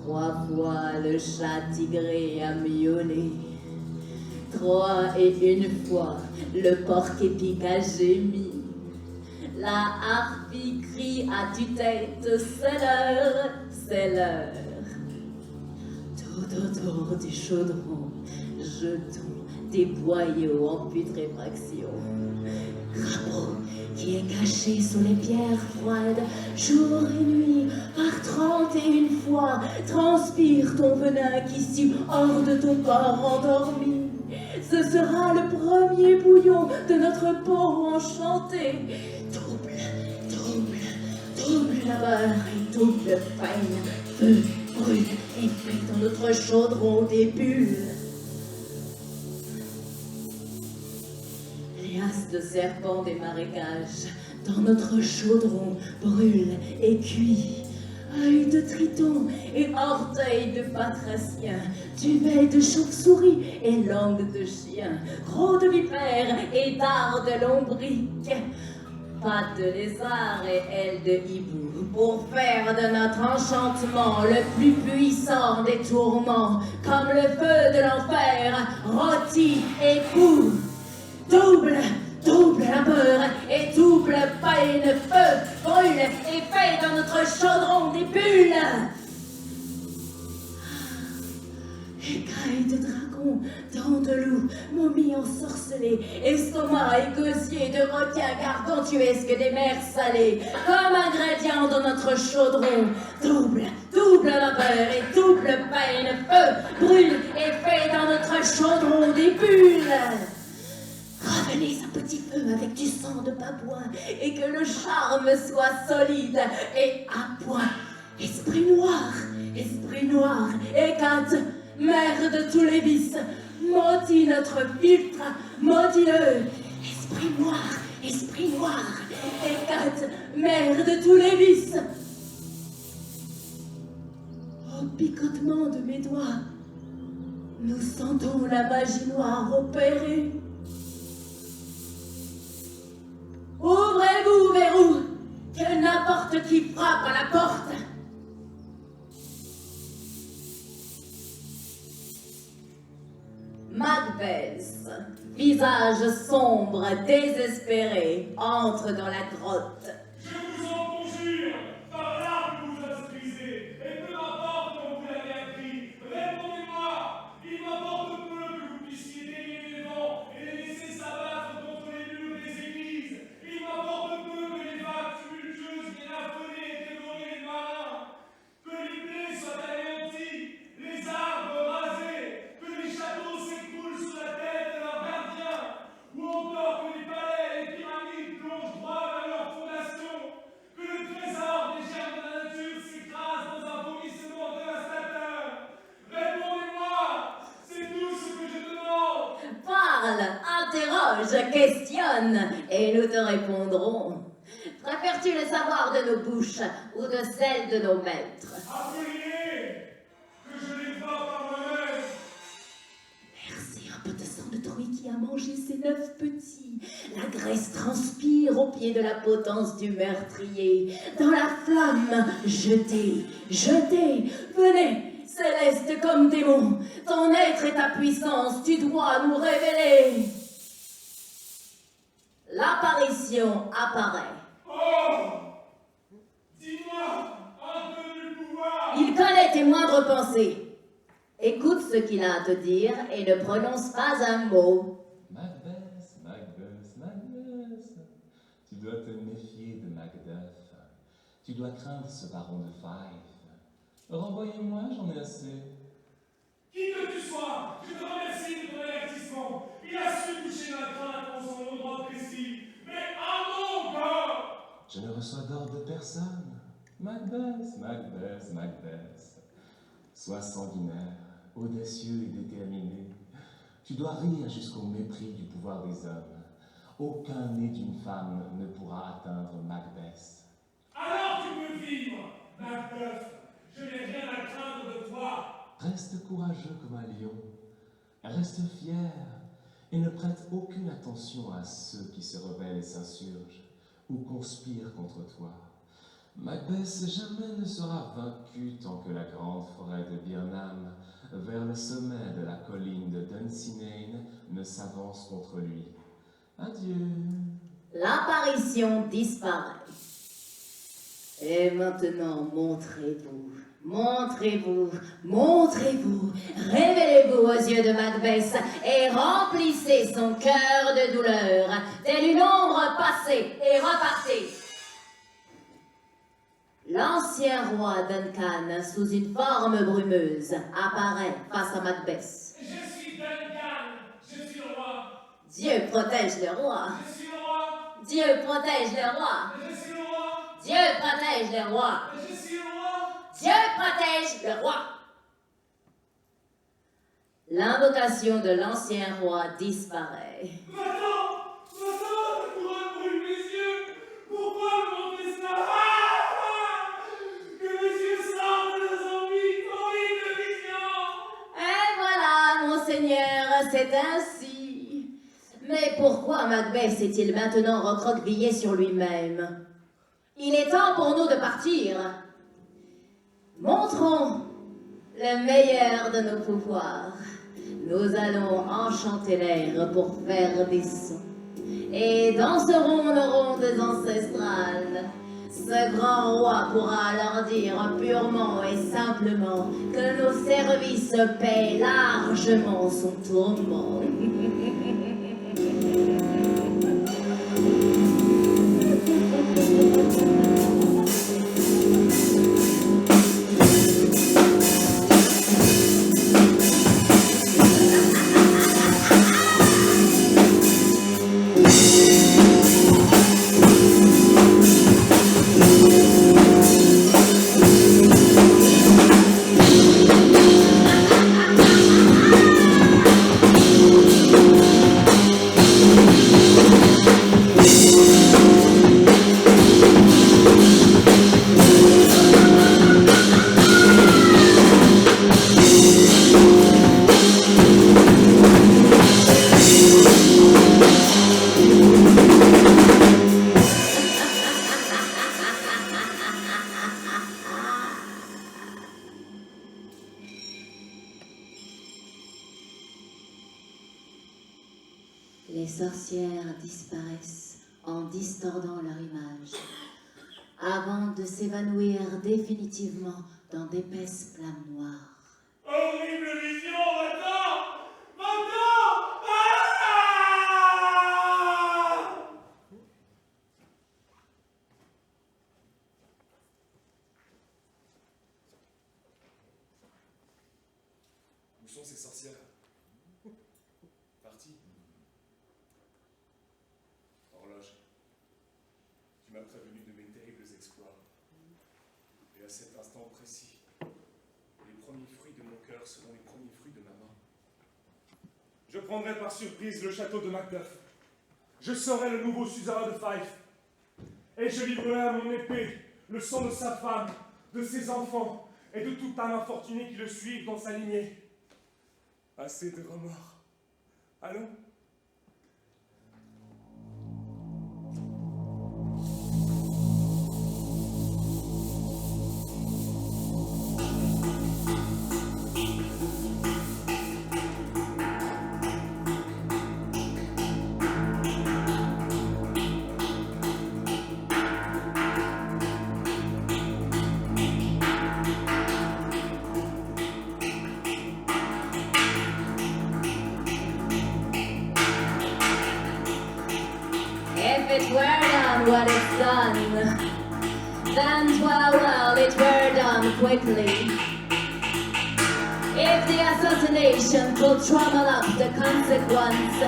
Trois fois le chat tigré a miaulé. 3 et une fois le porc-épic a gémi. La harpie crie à tue-tête, c'est l'heure, c'est l'heure. Tout autour du chaudron, jetons des boyaux en putréfaction. Crapaud qui est caché sous les pierres froides, jour et nuit, par 31 fois, transpire ton venin qui sue hors de ton corps endormi. Ce sera le premier bouillon de notre peau enchantée. Double labeur et double peine. Feu, brûle et fait dans notre chaudron des bulles. Liasse de serpents des marécages, dans notre chaudron brûle et cuit. Œil de triton et orteil de batracien, duvet de chauve-souris et langue de chien, croc de vipère et dard de lombric, pattes de lézard et ailes de hibou, pour faire de notre enchantement le plus puissant des tourments, comme le feu de l'enfer, rôti et cou. Double labeur et double peine, feu, brûle et fait dans notre chaudron des bulles. Écailles de dragon, dents de loup, momies ensorcelées, estomac et gosier de requin gargantuesque des mers salées, comme ingrédients dans notre chaudron. Double labeur et double peine, feu, brûle et fait dans notre chaudron des bulles. Revenez un petit feu avec du sang de babouin et que le charme soit solide et à point. Esprit noir, écate, mère de tous les vices, maudit notre filtre, maudis-le. Esprit noir, écate, mère de tous les vices. picotement de mes doigts, nous sentons la magie noire opérer. Ouvrez-vous, verrou, que n'importe qui frappe à la porte. Macbeth, visage sombre, désespéré, entre dans la grotte. Je vous en conjure, par l'arme que vous instruisez, et peu m'importe quand vous l'avez appris, répondez-moi. Il m'importe peu que vous puissiez délier les vents et les laisser s'abattre contre les murs des églises. Il m'importe peu que les vagues tumultueuses viennent affoler et dévorer les marins, que les blés soient anéantis, les arbres rasés, que les châteaux s'écroulent sous la tête de leurs gardiens, ou encore que les palais et les pyramides plongent droit vers leurs fondations, que le trésor des germes de la nature s'écrase dans un vomissement dévastateur. Répondez-moi, c'est tout ce que je demande. Parle, interroge, questionne, et nous te répondrons. Préfères-tu le savoir de nos bouches ou de celles de nos maîtres? Appelez, que je les vois par moi-même. Merci, un peu de sang de truie qui a mangé ces 9 petits. La graisse transpire au pied de la potence du meurtrier. Dans la flamme, jetez, jetez, venez, céleste comme démon. Ton être et ta puissance, tu dois nous révéler. L'apparition apparaît. Oh, dis-moi, un peu du pouvoir. Il connaît tes moindres pensées. Écoute ce qu'il a à te dire et ne prononce pas un mot. Macbeth, Macbeth, Macbeth. Tu dois te méfier de Macduff. Tu dois craindre ce baron de Fife. Renvoyez-moi, j'en ai assez. Qui que tu sois, je te remercie de ton avertissement. Il a su toucher ma crainte en son endroit précis. Mais un mot encore. Je ne reçois d'ordre de personne. Macbeth, Macbeth, Macbeth. Sois sanguinaire, audacieux et déterminé. Tu dois rire jusqu'au mépris du pouvoir des hommes. Aucun nez d'une femme ne pourra atteindre Macbeth. Alors tu peux vivre, Macbeth. Je n'ai rien à craindre de toi. Reste courageux comme un lion. Reste fier et ne prête aucune attention à ceux qui se rebellent et s'insurgent ou conspirent contre toi. Macbeth jamais ne sera vaincu tant que la grande forêt de Birnam, vers le sommet de la colline de Dunsinane, ne s'avance contre lui. Adieu. L'apparition disparaît. Et maintenant, montrez-vous. Montrez-vous, montrez-vous, révélez-vous aux yeux de Macbeth et remplissez son cœur de douleur, telle une ombre passée et repartez. L'ancien roi Duncan, sous une forme brumeuse, apparaît face à Macbeth. Je suis Duncan, je suis le roi. Dieu protège le roi. Je suis le roi. Dieu protège le roi. Je suis le roi. Dieu protège le roi. Je suis le roi. Dieu protège le roi. L'invocation de l'ancien roi disparaît. Maintenant, la couronne brûle mes yeux. Pourquoi me montrer cela? Que mes yeux sortent de leurs envies, horribles visions. Et voilà, monseigneur, c'est ainsi. Mais pourquoi Macbeth s'est-il maintenant recroquevillé sur lui-même? Il est temps pour nous de partir. Montrons le meilleur de nos pouvoirs. Nous allons enchanter l'air pour faire des sons. Et danserons nos rondes ancestrales. Ce grand roi pourra leur dire purement et simplement que nos services paient largement son tourment. Les sorcières disparaissent en distordant leur image, avant de s'évanouir définitivement dans d'épaisses flammes noires. Horrible vision, va-t'en! Va-t'en! Ah! Où sont ces sorcières? Parties. Horloge, tu m'as prévenu de mes terribles exploits. Et à cet instant précis, les premiers fruits de mon cœur seront les premiers fruits de ma main. Je prendrai par surprise le château de Macduff. Je serai le nouveau suzerain de Fife. Et je livrerai à mon épée le sang de sa femme, de ses enfants et de toute âme infortunée qui le suivent dans sa lignée. Assez de remords. Allons. If it were done what it's done, then 'twere well it were done quickly. If the assassination could trouble up the consequence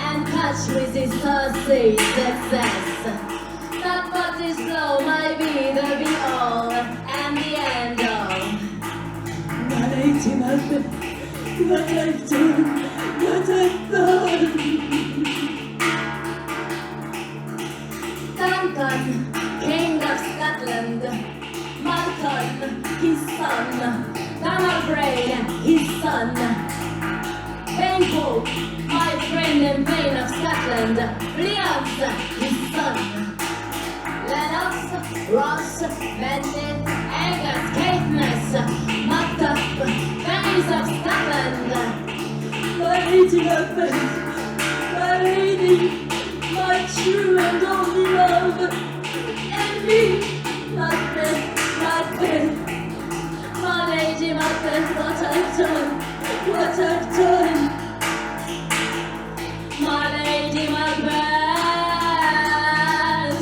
and catch with his thirsty success, that but this blow might be the be-all and the end-all. My lady Macbeth, what I've done, what I've done. Duncan, King of Scotland, Malcolm, his son, Donald Brain, his son, Banquo, my friend and Bane of Scotland, Leons, his son, Lennox, Ross, Mendon, Angus, Caithness, Macduff, Banes of Scotland. My lady Macbeth, my lady, my true and only love, and me, Macbeth, Macbeth, my lady Macbeth, what I've done, what I've done. My lady Macbeth,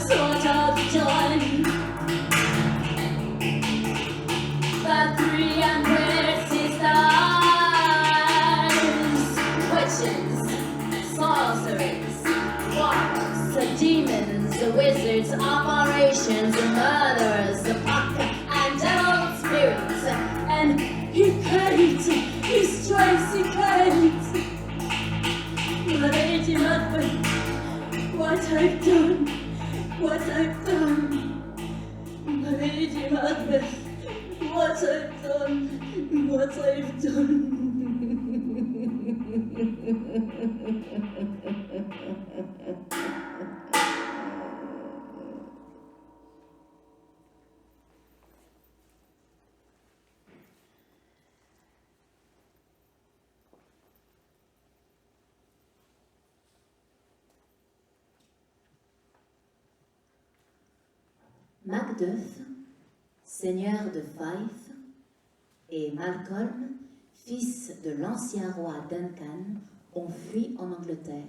what I've done. The 300 sisters, witches, sorcerers, warlocks, demons, wizards, operations, murderers, puck and devil spirits, and he can't, he strikes, he can't. My lady Macbeth, what I've done, what I've done. My lady Macbeth, what I've done, what I've done. Macduff, seigneur de Fife, et Malcolm, fils de l'ancien roi Duncan, ont fui en Angleterre.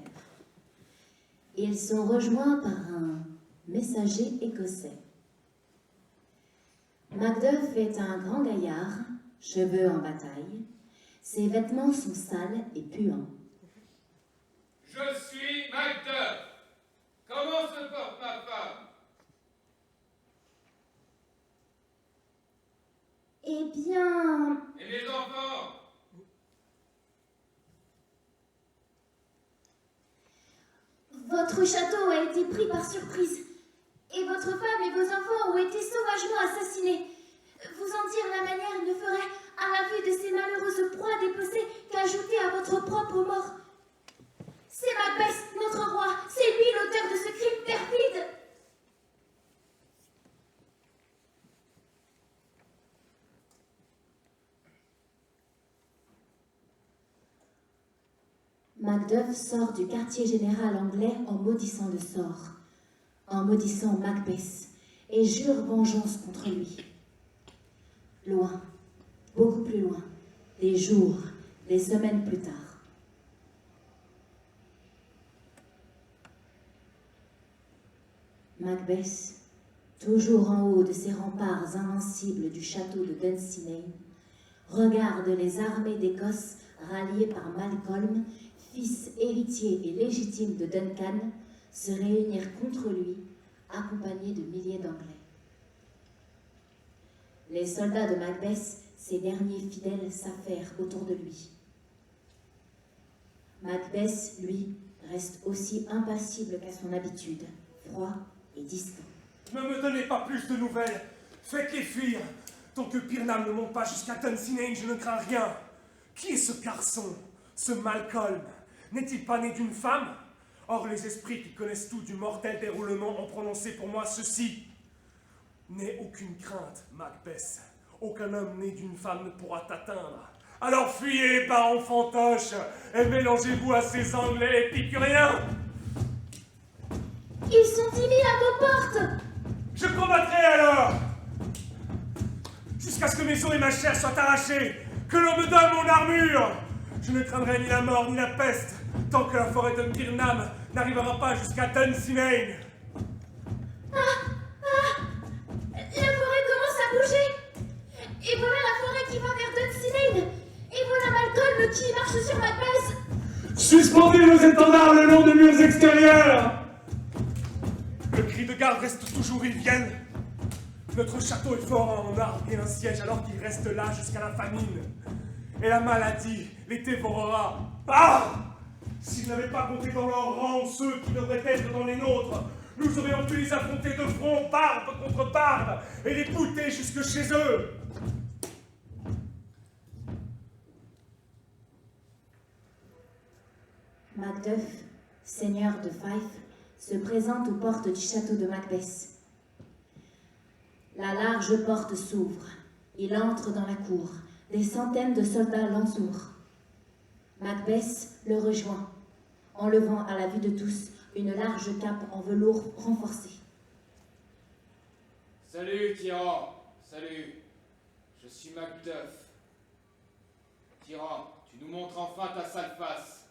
Ils sont rejoints par un messager écossais. Macduff est un grand gaillard, cheveux en bataille. Ses vêtements sont sales et puants. Je suis Macduff. Comment se porte ma femme? Eh bien, Et mes enfants? votre château a été pris par surprise. Et votre femme et vos enfants ont été sauvagement assassinés. Vous en dire la manière ne ferait, à la vue de ces malheureuses proies dépecées, qu'ajouter à votre propre mort. C'est Macbeth, notre roi. C'est lui l'auteur de ce crime perfide. Macduff sort du quartier général anglais en maudissant le sort, en maudissant Macbeth, et jure vengeance contre lui. Loin, beaucoup plus loin, des jours, des semaines plus tard. Macbeth, toujours en haut de ces remparts invincibles du château de Dunsinane, regarde les armées d'Écosse ralliées par Malcolm, fils héritier et légitime de Duncan, se réunir contre lui, accompagnés de milliers d'Anglais. Les soldats de Macbeth, ses derniers fidèles, s'affairent autour de lui. Macbeth, lui, reste aussi impassible qu'à son habitude, froid et distant. Ne me donnez pas plus de nouvelles. Faites-les fuir. Tant que Pirnam ne monte pas jusqu'à Dunsinane, je ne crains rien. Qui est ce garçon, ce Malcolm? N'est-il pas né d'une femme? Or, les esprits qui connaissent tout du mortel déroulement ont prononcé pour moi ceci. N'aie aucune crainte, Macbeth. Aucun homme né d'une femme ne pourra t'atteindre. Alors fuyez, baron fantoche, et mélangez-vous à ces Anglais épicuriens. Ils sont 10 000 à vos portes. Je combattrai alors, jusqu'à ce que mes os et ma chair soient arrachés, que l'on me donne mon armure. Je ne craindrai ni la mort ni la peste, tant que la forêt de Pirnam n'arrivera pas jusqu'à Dunsinane. La forêt commence à bouger. Et voilà la forêt qui va vers Dunsinane. Et voilà Malcolm qui marche sur Macbeth. Suspendez vos étendards le long de murs extérieurs. Le cri de garde reste toujours, ils viennent. Notre château est fort en armes et un siège alors qu'il reste là jusqu'à la famine. Et la maladie les dévorera. Ah! S'ils n'avaient pas compté dans leur rang ceux qui devraient être dans les nôtres, nous aurions pu les affronter de front, barbe contre barbe, et les bouter jusque chez eux. Macduff, seigneur de Fife, se présente aux portes du château de Macbeth. La large porte s'ouvre. Il entre dans la cour. Des centaines de soldats l'entourent. Macbeth le rejoint, enlevant à la vue de tous une large cape en velours renforcé. Salut, tyran. Salut. Je suis Macduff. Tyran, tu nous montres enfin ta sale face.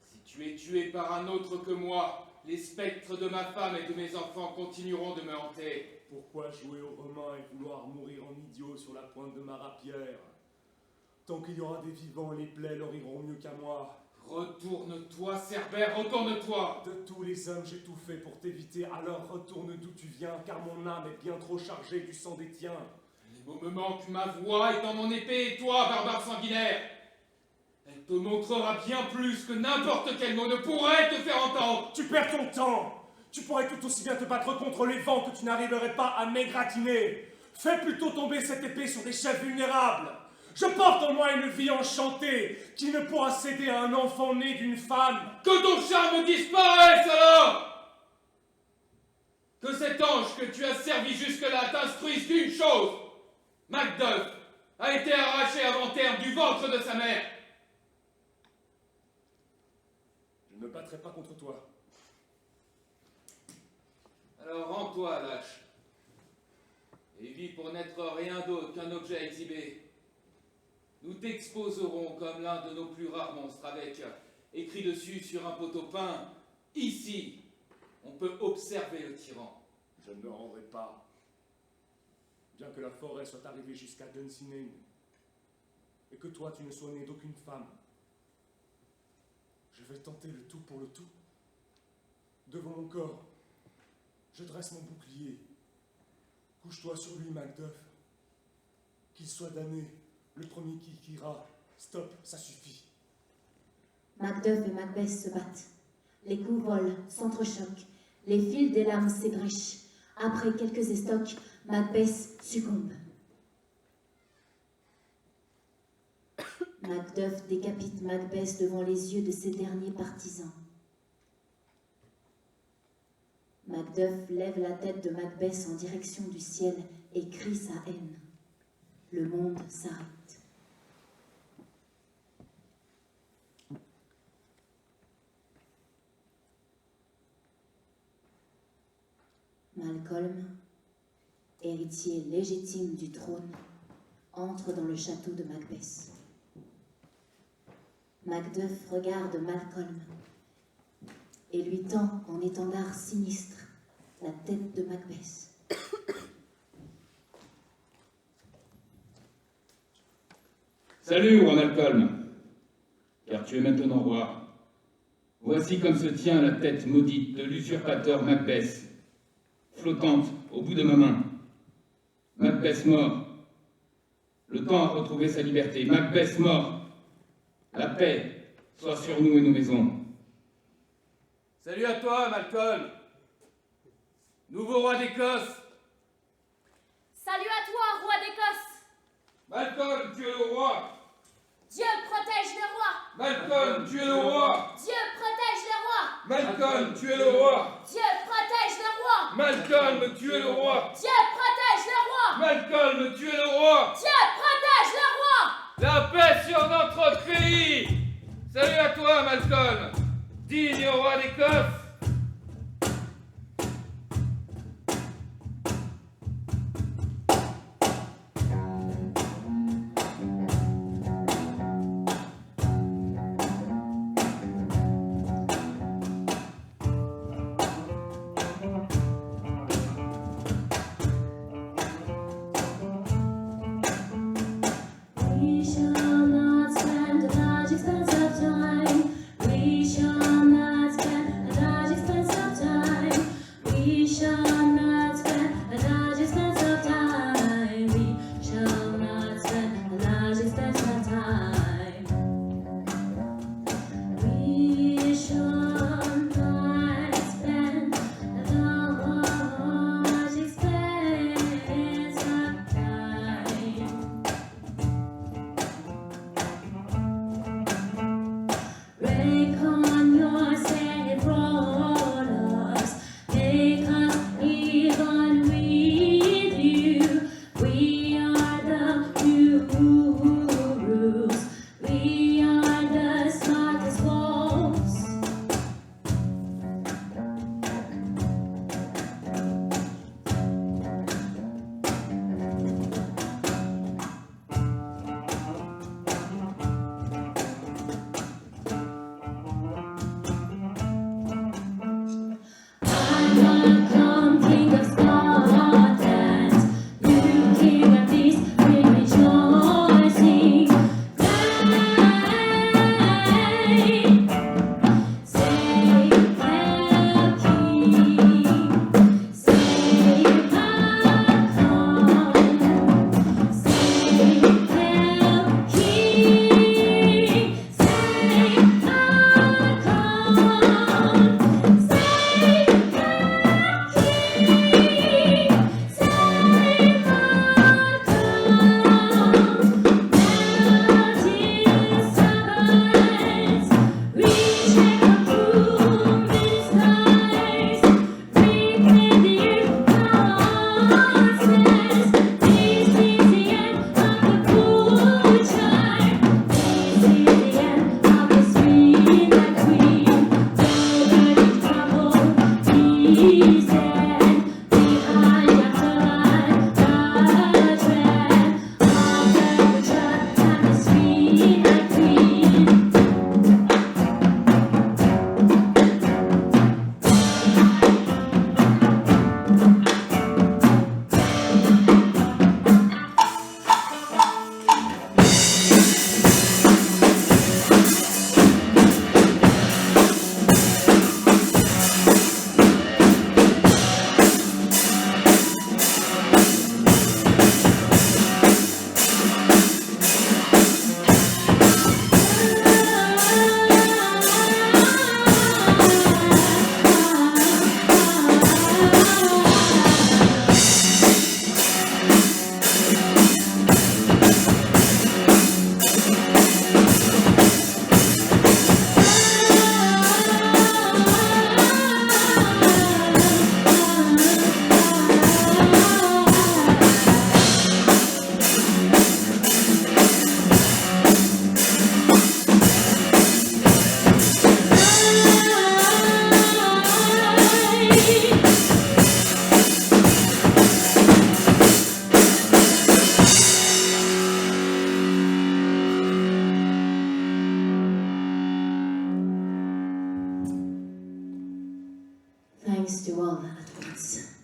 Si tu es tué par un autre que moi, les spectres de ma femme et de mes enfants continueront de me hanter. Pourquoi jouer aux Romains et vouloir mourir en idiot sur la pointe de ma rapière? Tant qu'il y aura des vivants, les plaies leur iront mieux qu'à moi. Retourne-toi, Cerbère, retourne-toi! De tous les hommes, j'ai tout fait pour t'éviter, alors retourne d'où tu viens, car mon âme est bien trop chargée du sang des tiens. Les mots me manquent, ma voix est dans mon épée, et toi, barbare sanguinaire, elle te montrera bien plus que n'importe quel mot ne pourrait te faire entendre. Tu perds ton temps. Tu pourrais tout aussi bien te battre contre les vents que tu n'arriverais pas à m'égratiner. Fais plutôt tomber cette épée sur des chefs vulnérables. Je porte en moi une vie enchantée qui ne pourra céder à un enfant né d'une femme. Que ton charme disparaisse alors! Que cet ange que tu as servi jusque-là t'instruise d'une chose. Macduff a été arraché avant terme du ventre de sa mère. Je ne me battrai pas contre toi. Alors rends-toi, lâche, et vis pour n'être rien d'autre qu'un objet à exhiber. Nous t'exposerons comme l'un de nos plus rares monstres avec, écrit dessus sur un poteau peint, ici, on peut observer le tyran. Je ne me rendrai pas. Bien que la forêt soit arrivée jusqu'à Dunsinane, et que toi tu ne sois né d'aucune femme, je vais tenter le tout pour le tout. Devant mon corps, je dresse mon bouclier. Couche-toi sur lui, Macduff. Qu'il soit damné, le premier qui criera « Stop, ça suffit !» Macduff et Macbeth se battent. Les coups volent, s'entrechoquent. Les fils des lames s'ébrèchent. Après quelques estocs, Macbeth succombe. Macduff décapite Macbeth devant les yeux de ses derniers partisans. Macduff lève la tête de Macbeth en direction du ciel et crie sa haine. Le monde s'arrête. Malcolm, héritier légitime du trône, entre dans le château de Macbeth. Macduff regarde Malcolm et lui tend en étendard sinistre la tête de Macbeth. Salut, roi Malcolm, car tu es maintenant roi. Voici comme se tient la tête maudite de l'usurpateur Macbeth, flottante au bout de ma main. Macbeth mort. Le temps a retrouvé sa liberté. Macbeth mort. La paix soit sur nous et nos maisons. Salut à toi, Malcolm, nouveau roi d'Écosse. Salut à toi, roi d'Écosse. Malcolm, tu es le roi. Dieu protège le roi. Malcolm, tu es le roi. Dieu protège le roi. Malcolm, tu es le roi. Dieu protège le roi. Malcolm, tu es le roi. Dieu protège le roi. Malcolm, tu es le roi. Dieu protège le roi. La paix sur notre pays. Salut à toi, Malcolm, digne roi d'Écosse. We shall not spend a large expense of time. We shall not spend a large Thanks to all at once.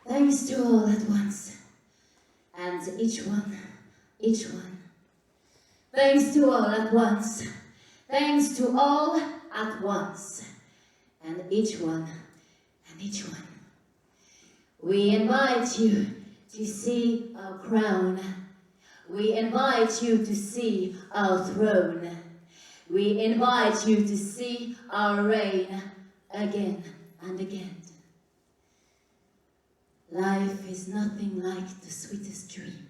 Thanks to all at once. And each one. Thanks to all at once. Thanks to all at once. And each one. We invite you to see our crown. We invite you to see our throne. We invite you to see our reign again and again. Life is nothing like the sweetest dream.